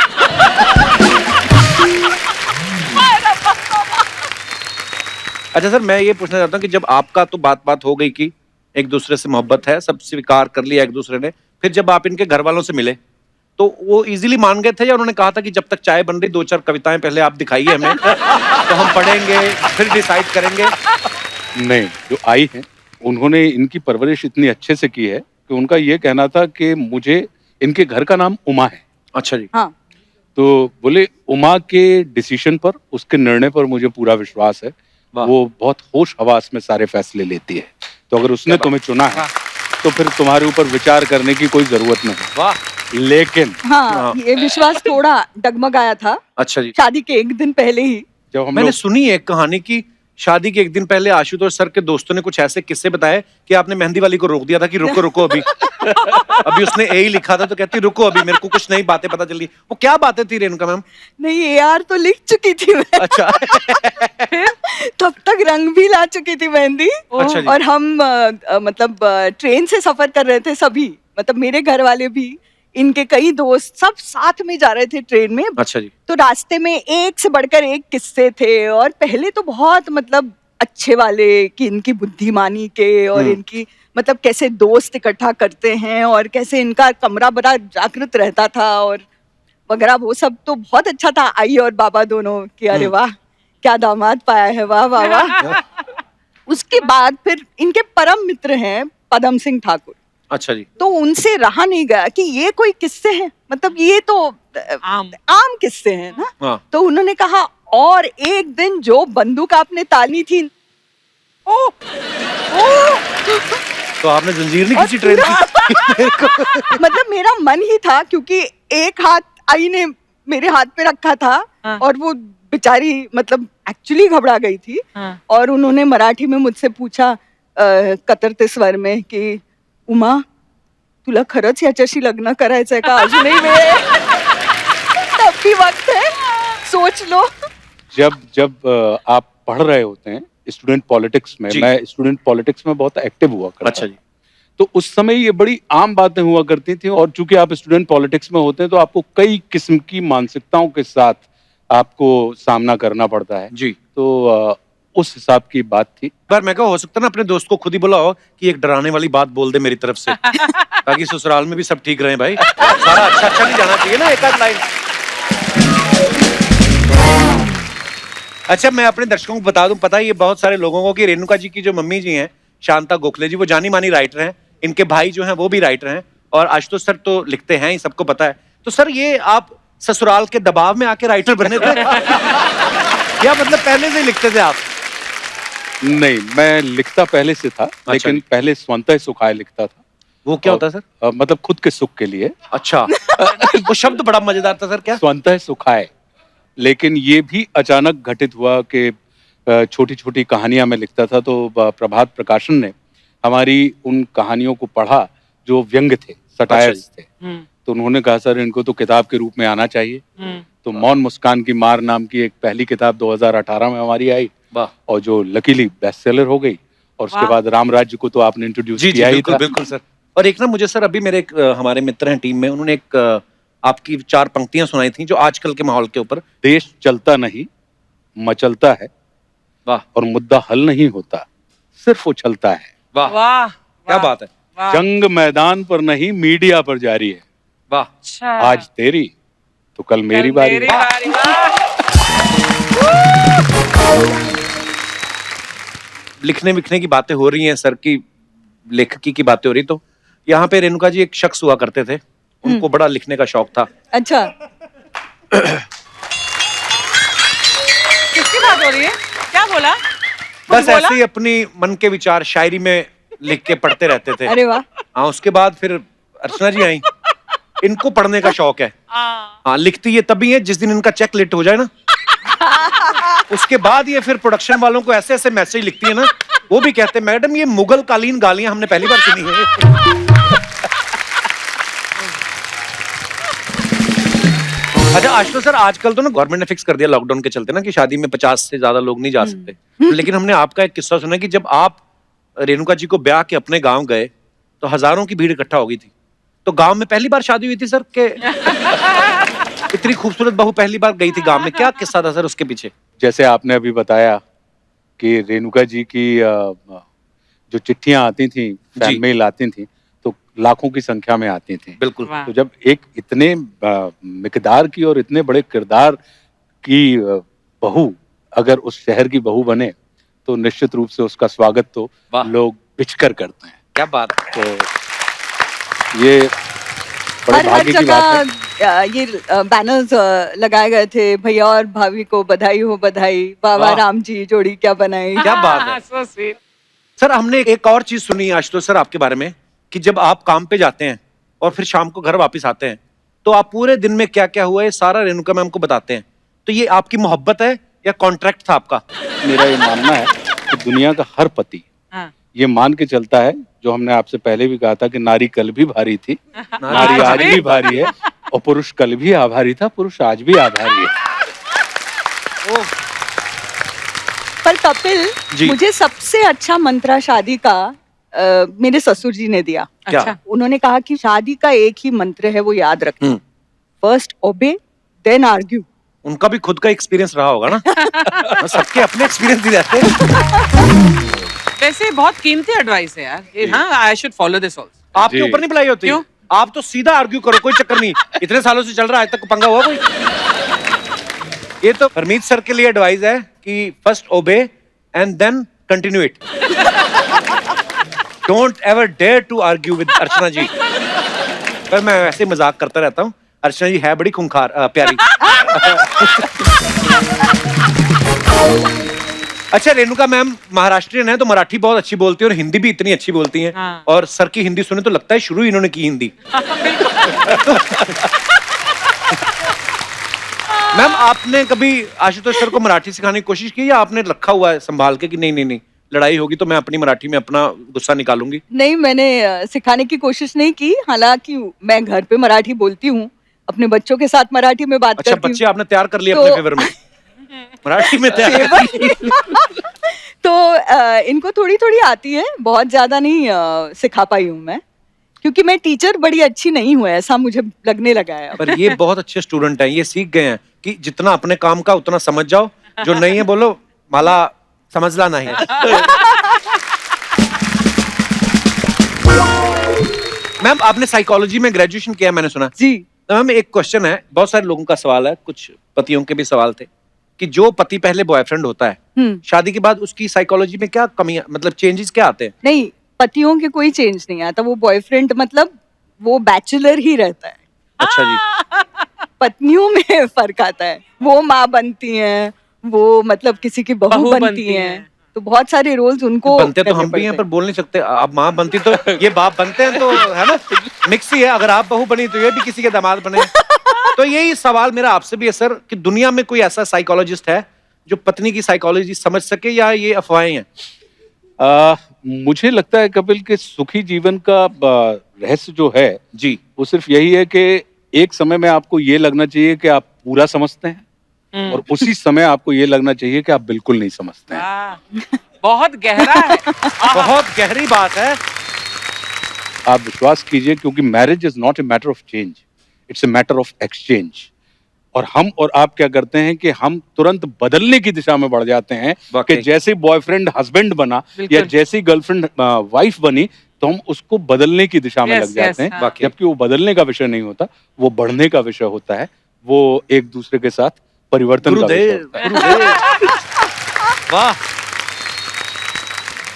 A: अच्छा सर, मैं ये पूछना चाहता हूँ कि जब आपका तो बात हो गई कि एक दूसरे से मोहब्बत है, सब स्वीकार कर लिया एक दूसरे ने, फिर जब आप इनके घर वालों से मिले तो वो इजीली मान गए थे या उन्होंने कहा था कि जब तक चाय बन रही 2-4 कविताएं पहले आप दिखाइए हमें तो हम पढ़ेंगे फिर डिसाइड करेंगे?
G: नहीं, जो आई है उन्होंने इनकी परवरिश इतनी अच्छे से की है कि उनका ये कहना था कि मुझे इनके घर का नाम उमा है।
A: अच्छा जी।
H: हाँ,
G: तो बोले उमा के डिसीजन पर, उसके निर्णय पर मुझे पूरा विश्वास है।
A: वाह।
G: वो बहुत होश हवास में सारे फैसले लेती है, तो अगर उसने तुम्हें चुना है तो फिर तुम्हारे ऊपर विचार करने की कोई जरूरत नहीं।
A: वाह।
G: लेकिन
H: हाँ, ये विश्वास थोड़ा डगमगाया था
A: अच्छा जी।
H: शादी के एक दिन पहले ही।
G: जब हम
A: मैंने
G: लोग
A: सुनी है एक कहानी की शादी के एक दिन पहले आशुतोष सर के दोस्तों ने कुछ ऐसे किस्से बताए कि आपने मेहंदी वाली को रोक दिया था कि रुको रुको अभी अभी उसने ए ही लिखा था तो कहती रुको अभी मेरे को कुछ नई बातें पता चली। वो क्या बातें थी रेणुका मैम?
H: नहीं, AR तो लिख चुकी थी मैं।
A: अच्छा।
H: तब तक रंग भी ला चुकी थी मेहंदी।
A: अच्छा जी।
H: और हम मतलब ट्रेन से सफर कर रहे थे सभी, मतलब मेरे घर वाले भी, इनके कई दोस्त, सब साथ में जा रहे थे ट्रेन में।
A: अच्छा जी।
H: तो रास्ते में एक से बढ़कर एक किस्से थे, और पहले तो बहुत मतलब अच्छे वाले कि इनकी बुद्धिमानी के और इनकी मतलब कैसे दोस्त इकट्ठा करते हैं और कैसे इनका कमरा बड़ा जागृत रहता था और वगैरह, वो सब तो बहुत अच्छा था। आई और बाबा दोनों कि अरे वाह क्या दामाद पाया है, वाह वाह वाह। उसके बाद फिर इनके परम मित्र हैं पदम सिंह ठाकुर।
A: अच्छा जी।
H: तो उनसे रहा नहीं गया कि ये कोई किस्से हैं, मतलब ये तो आम किस्से हैं ना।
A: हाँ।
H: तो उन्होंने कहा और एक दिन जो बंदूक आपने तानी थी, ओ
A: तो आपने जंजीर नहीं खींची ट्रेन की?
H: मतलब मेरा मन ही था, क्योंकि एक हाथ आई ने मेरे हाथ पे रखा था और वो बेचारी मतलब एक्चुअली घबरा गई थी। और उन्होंने मराठी में मुझसे पूछा कतरते स्वर में की उमा तुला खरंच याच्याशी लग्न करायचंय का? अजूनही वेळ तब भी वक्त है, सोच लो।
G: जब आप पढ़ रहे होते हैं स्टूडेंट पॉलिटिक्स में, मैं स्टूडेंट पॉलिटिक्स में बहुत एक्टिव हुआ करता।
A: अच्छा जी।
G: तो उस समय ये बड़ी आम बातें हुआ करती थी, और चूंकि आप स्टूडेंट पॉलिटिक्स में होते हैं तो आपको कई किस्म की मानसिकताओं के साथ आपको सामना करना पड़ता है
A: जी।
G: तो उस हिसाब की बात थी।
A: पर मैं कहा हो सकता है ना अपने दोस्त को खुद ही बुलाओ कि एक डराने वाली बात बोल दे मेरी तरफ से ताकि ससुराल में भी सब ठीक रहे भाई। सारा अच्छा अच्छा नहीं जाना चाहिए ना एक आध लाइन। अच्छा, मैं अपने दर्शकों को बता दूं, पता है ये बहुत सारे लोगों को कि रेणुका जी की जो मम्मी जी हैं शांता गोखले जी, वो जानी मानी राइटर हैं, इनके भाई जो हैं वो भी राइटर हैं, और आशुतोष सर तो लिखते हैं ही, सबको पता है। तो सर ये आप ससुराल के दबाव में आके राइटर बने थे या मतलब पहले से ही लिखते थे आप?
G: नहीं, मैं लिखता पहले से था, लेकिन पहले स्वतः सुखाए लिखता था।
A: वो क्या होता है सर?
G: मतलब खुद के सुख के लिए।
A: अच्छा। वो शब्द बड़ा मजेदार था सर। क्या?
G: स्वतः सुखाए। लेकिन ये भी अचानक घटित हुआ कि छोटी छोटी कहानियां मैं लिखता था, तो प्रभात प्रकाशन ने हमारी उन कहानियों को पढ़ा जो व्यंग्य थे, सटायर्स थे। तो उन्होंने कहा सर इनको तो किताब के रूप में आना चाहिए। तो मौन मुस्कान की मार नाम की एक पहली किताब 2018 में हमारी आई, और जो लकीली बेस्ट सेलर हो गई। और उसके बाद राम राज्य को तो आपने इंट्रोड्यूस किया ही था।
A: बिल्कुल सर। और एक ना मुझे सर अभी मेरे हमारे मित्र हैं टीम में, उन्होंने एक आपकी 4 पंक्तियां सुनाई थी जो आजकल के माहौल के ऊपर।
G: देश चलता नहीं मचलता है,
A: वाह,
G: और मुद्दा हल नहीं होता सिर्फ उछलता है।
A: वाह
I: वाह,
A: क्या बात है।
G: जंग मैदान पर नहीं मीडिया पर जारी है।
A: वाह।
I: अच्छा।
G: आज तेरी तो कल मेरी बारी है।
A: लिखने विखने की बातें हो रही हैं सर की, लेखकी की बातें हो रही, तो यहाँ पे रेणुका जी एक शख्स हुआ करते थे, उनको बड़ा लिखने का शौक था।
H: अच्छा।
I: किसकी बात हो रही है? क्या बोला?
A: बस ऐसे ही अपनी मन के विचार शायरी में लिख के पढ़ते रहते थे।
H: अरे वाह।
A: हाँ, उसके बाद फिर अर्चना जी आई, इनको पढ़ने का शौक है। हाँ, लिखती ये तभी है जिस दिन इनका चेक लेट हो जाए ना, उसके बाद ये फिर प्रोडक्शन वालों को ऐसे ऐसे मैसेज लिखती है ना, वो भी कहते हैं मैडम ये मुगल कालीन गालियां हमने पहली बार सुनी है। अच्छा आशुतोष सर, आजकल तो ना गवर्नमेंट ने फिक्स कर दिया लॉकडाउन के चलते ना कि शादी में 50 से ज्यादा लोग नहीं जा सकते, लेकिन हमने आपका एक किस्सा सुना कि जब आप रेणुका जी को ब्याह के अपने गांव गए तो हजारों की भीड़ इकट्ठा हो गई थी। तो गांव में पहली बार शादी हुई थी सर के इतनी खूबसूरत बहू पहली बार गई थी गांव में, क्या किस्सा था सर उसके पीछे?
G: जैसे आपने अभी बताया कि रेणुका जी की जो चिट्ठियां आती थी, फैन मेल आती थी, तो लाखों की संख्या में आती थी।
A: बिल्कुल।
G: तो जब एक इतने मिकदार की और इतने बड़े किरदार की बहू अगर उस शहर की बहू बने तो निश्चित रूप से उसका स्वागत तो लोग बिछकर करते हैं।
A: क्या बात।
G: तो ये बड़े
H: हर
G: भाग्य की बात है।
H: जगह ये बैनर्स लगाए गए थे, भैया और भाभी को बधाई हो बधाई, बाबा राम जी जोड़ी क्या बनाई।
A: क्या बात है।
I: So sweet.
A: सर हमने एक और चीज सुनी आशुतोष सर आपके बारे में कि जब आप काम पे जाते हैं और फिर शाम को घर वापस आते हैं तो आप पूरे दिन में क्या क्या हुआ है सारा रेणुका मैम को बताते हैं। तो ये आपकी मोहब्बत है या कॉन्ट्रैक्ट था आपका?
G: मेरा ये मानना है कि दुनिया का हर पति ये मान के चलता है, जो हमने आपसे पहले भी कहा था कि नारी कल भी भारी थी, नारी आज भी भारी है, और पुरुष कल भी आभारी था, पुरुष आज भी आभारी है।
H: पर कपिल, मुझे सबसे अच्छा मंत्रा शादी का मेरे ससुर जी ने दिया।
A: क्या?
H: उन्होंने कहा कि शादी का एक ही मंत्र है, वो याद रखना, फर्स्ट ओबे देन आर्ग्यू।
A: उनका भी खुद का एक्सपीरियंस रहा होगा ना। सबके अपने एक्सपीरियंस भी रहते हैं।
I: वैसे बहुत कीमती एडवाइस है यार। हाँ, I should follow this also.
A: आपके ऊपर नहीं बुलाई होती?
I: क्यों?
A: आप तो सीधा आर्ग्यू करो, कोई चक्कर नहीं। इतने सालों से चल रहा है, आज तक पंगा हुआ कोई? ये तो हरमीत सर के लिए एडवाइस है कि first obey and then continue it. Don't ever dare to argue with Archana ji. पर मैं वैसे मजाक करता रहता हूँ, अर्चना जी है बड़ी खूंखार प्यारी। अच्छा, रेणुका मैम महाराष्ट्रियन है तो मराठी बहुत अच्छी बोलती है और हिंदी भी इतनी अच्छी बोलती हैं।
I: हाँ।
A: और सर की हिंदी सुने तो लगता है शुरू इन्होंने की हिंदी। मैम आपने कभी आशुतोष सर को मराठी सिखाने की कोशिश की या आपने रखा हुआ है संभाल के कि नहीं नहीं नहीं लड़ाई होगी तो मैं अपनी मराठी में अपना गुस्सा निकालूंगी?
H: नहीं, मैंने सिखाने की कोशिश नहीं की। हालांकि मैं घर पे मराठी बोलती हूँ, अपने बच्चों के साथ मराठी में बात
A: अच्छा,
H: करती हूँ।
A: बच्चे आपने तैयार कर लिए अपने फेवर में? मराठी में तैयार।
H: तो इनको थोड़ी थोड़ी आती है, बहुत ज्यादा नहीं सिखा पाई हूँ मैं, क्योंकि मैं टीचर बड़ी अच्छी नहीं हूँ, ऐसा मुझे लगने लगा है।
A: पर ये बहुत अच्छे स्टूडेंट हैं, ये सीख गए हैं कि जितना अपने काम का उतना समझ जाओ, जो नहीं है बोलो माला समझला नहीं। मैम आपने साइकोलॉजी में ग्रेजुएशन किया मैंने सुना
H: जी।
A: तो मैम एक क्वेश्चन है, बहुत सारे लोगों का सवाल है, कुछ पतियों के भी सवाल थे कि जो पति पहले बॉयफ्रेंड होता है शादी के बाद उसकी साइकोलॉजी में क्या कमियां, मतलब चेंजेस क्या आते हैं?
H: नहीं, पतियों के कोई चेंज नहीं आता, वो बॉयफ्रेंड मतलब वो बैचलर ही रहता है।
A: अच्छा जी।
H: पत्नियों में फर्क आता है, वो माँ बनती हैं, वो मतलब किसी की बहू बनती हैं, तो बहुत सारे रोल्स उनको
A: बनते तो हम भी हैं पर बोल नहीं सकते। आप माँ बनती तो ये बाप बनते हैं, तो है ना, मिक्स ही है। अगर आप बहू बनी तो ये भी किसी के दामाद बने। तो यही सवाल मेरा आपसे भी है सर कि दुनिया में कोई ऐसा साइकोलॉजिस्ट है जो पत्नी की साइकोलॉजी समझ सके या ये अफवाहें हैं?
G: मुझे लगता है कपिल के सुखी जीवन का रहस्य जो है
A: जी,
G: वो सिर्फ यही है कि एक समय में आपको ये लगना चाहिए कि आप पूरा समझते हैं और उसी समय आपको ये लगना चाहिए कि आप बिल्कुल नहीं समझते हैं।
I: बहुत गहरा है।
A: बहुत गहरी बात है।
G: आप विश्वास कीजिए, क्योंकि marriage is not a matter of change, it's a matter of exchange. और हम और आप क्या करते हैं कि हम तुरंत बदलने की दिशा में बढ़ जाते हैं कि जैसे बॉयफ्रेंड हस्बैंड बना या जैसी गर्लफ्रेंड वाइफ बनी तो हम उसको बदलने की दिशा में लग जाते हैं, जबकि वो बदलने का विषय नहीं होता, वो बढ़ने का विषय होता है, वो एक दूसरे के साथ परिवर्तन का विषय होता है।
A: वाह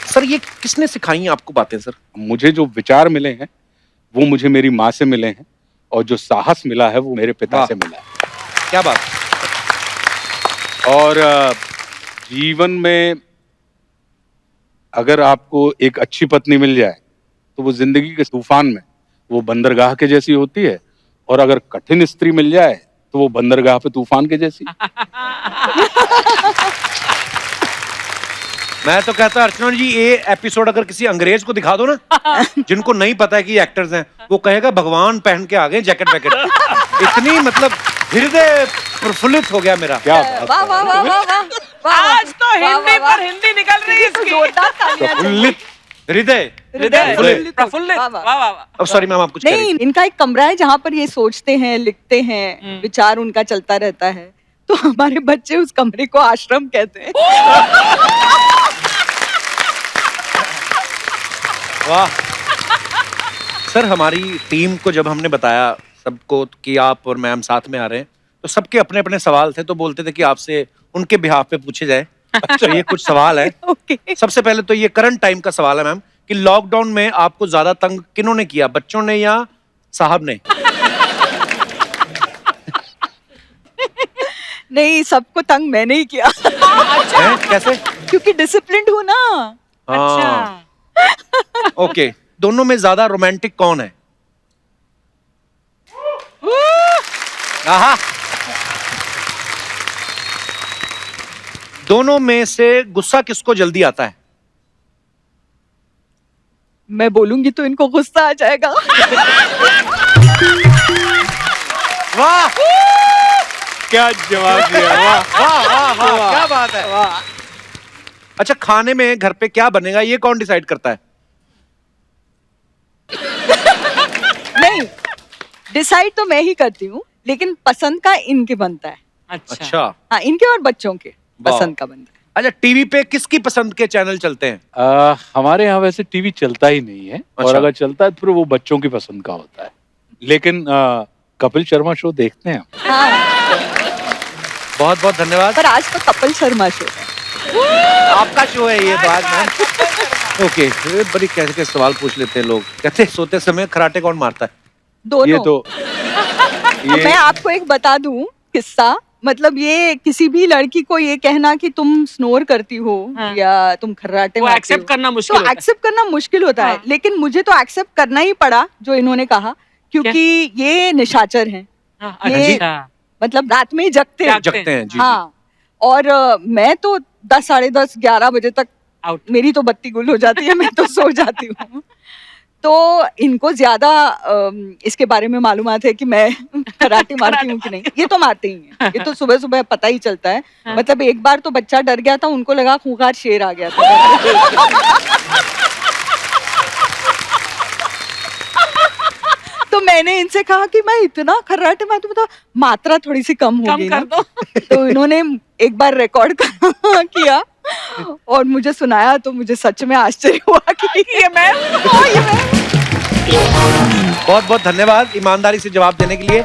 A: सर, ये किसने सिखाई आपको बातें सर?
G: मुझे जो विचार मिले हैं वो मुझे मेरी माँ से मिले हैं, और जो साहस मिला है वो मेरे पिता
A: वाह।
G: से मिला है।
A: क्या बात।
G: और जीवन में अगर आपको एक अच्छी पत्नी मिल जाए तो वो जिंदगी के तूफान में वो बंदरगाह के जैसी होती है, और अगर कठिन स्त्री मिल जाए तो वो बंदरगाह पे तूफान के जैसी।
A: मैं तो कहता हूं अर्चना जी, ये एपिसोड अगर किसी अंग्रेज को दिखा दो ना, जिनको नहीं पता है कि एक्टर्स हैं, वो कहेगा भगवान पहन के आ गए जैकेट वैकेट। इतनी मतलब हृदय प्रफुल्लित हो गया मेरा।
G: क्या बात
H: वाह वाह वाह वाह वाह वाह।
I: आज तो हिंदी पर हिंदी निकल रही है इसकी।
H: जोरदार तालियां।
A: प्रफुल्लित हृदय।
I: प्रफुल्लित।
H: वाह, वाह।
I: वाह वाह वाह।
A: अब सॉरी मैम, आप कुछ कह रही
H: नहीं, इनका एक कमरा है जहाँ पर ये सोचते हैं, लिखते हैं, विचार उनका चलता रहता है। तो हमारे बच्चे उस कमरे को आश्रम कहते हैं।
A: वाह। सर, हमारी टीम को जब हमने बताया सबको कि आप और मैम साथ में आ रहे हैं, तो सबके अपने अपने सवाल थे, तो बोलते थे कि आपसे उनके बिहाफ पे पूछे जाए। तो ये कुछ सवाल है।
H: ओके।
A: सबसे पहले तो ये करंट टाइम का सवाल है मैम, कि लॉकडाउन में आपको ज्यादा तंग किन्होंने किया, बच्चों ने या साहब ने?
H: नहीं, सबको तंग मैंने ही किया।
A: हैं? कैसे?
H: क्योंकि डिसिप्लिन्ड हूँ ना।
A: हाँ। ओके, दोनों में ज्यादा रोमांटिक कौन है? आहा। दोनों में से गुस्सा किसको जल्दी आता है?
H: मैं बोलूंगी तो इनको गुस्सा आ जाएगा।
A: वाह,
G: क्या जवाब दिया। वाह
A: वाह, वाह, वाह, क्या बात है। अच्छा, खाने में घर पे क्या बनेगा ये कौन डिसाइड करता है?
H: नहीं, डिसाइड तो मैं ही करती हूँ, लेकिन पसंद का इनके बनता है।
A: अच्छा।
H: हाँ, इनके और बच्चों के पसंद का बनता है।
A: अच्छा, टीवी पे किसकी पसंद के चैनल चलते हैं?
G: हमारे यहाँ वैसे टीवी चलता ही नहीं है, और
A: अच्छा।
G: अगर चलता है तो फिर वो बच्चों की पसंद का होता है। लेकिन कपिल शर्मा शो देखते हैं हम।
H: हाँ,
A: बहुत बहुत धन्यवाद।
H: पर आज तो कपिल शर्मा शो है।
A: आपका शो है ये, बात मैम। ओके, बड़ी कैसे कैसे सवाल पूछ लेते हैं लोग। कहते सोते समय खराटे कौन मारता है?
H: दोनों।
G: ये तो
H: मैं आपको एक बता दूं किस्सा, मतलब ये किसी भी लड़की को ये कहना कि तुम स्नोर करती हो या तुम खर्राटे
I: वो
H: मारती
I: एक्सेप्ट
H: हो,
I: करना मुश्किल
H: तो
I: होता है।
H: एक्सेप्ट करना मुश्किल होता है। लेकिन मुझे तो एक्सेप्ट करना ही पड़ा जो इन्होंने कहा, क्योंकि ये निशाचर हैं।
I: हाँ,
H: ये
I: अच्छा।
H: मतलब रात में जगते हैं।
A: जगते हैं जी।
H: हाँ, और मैं तो 10, साढ़े 10, 11 बजे तक
I: आउट।
H: मेरी तो बत्ती गुल हो जाती है, मैं तो सो जाती हूँ। तो इनको ज्यादा इसके बारे में मालूमात है कि मैं कराटे मारती हूँ कि नहीं। ये तो मारते ही हैं, ये तो सुबह सुबह पता ही चलता है। मतलब एक बार तो बच्चा डर गया था, उनको लगा खूंखार शेर आ गया था। तो मैंने इनसे कहा कि मैं इतना खर्राटे मारती हूँ, तो मात्रा थोड़ी सी कम हो गई ना।
I: कर दो।
H: तो इन्होंने एक बार रिकॉर्ड किया और मुझे सुनाया, तो मुझे सच में आश्चर्य हुआ कि ये मैं।
A: बहुत बहुत धन्यवाद ईमानदारी से जवाब देने के लिए।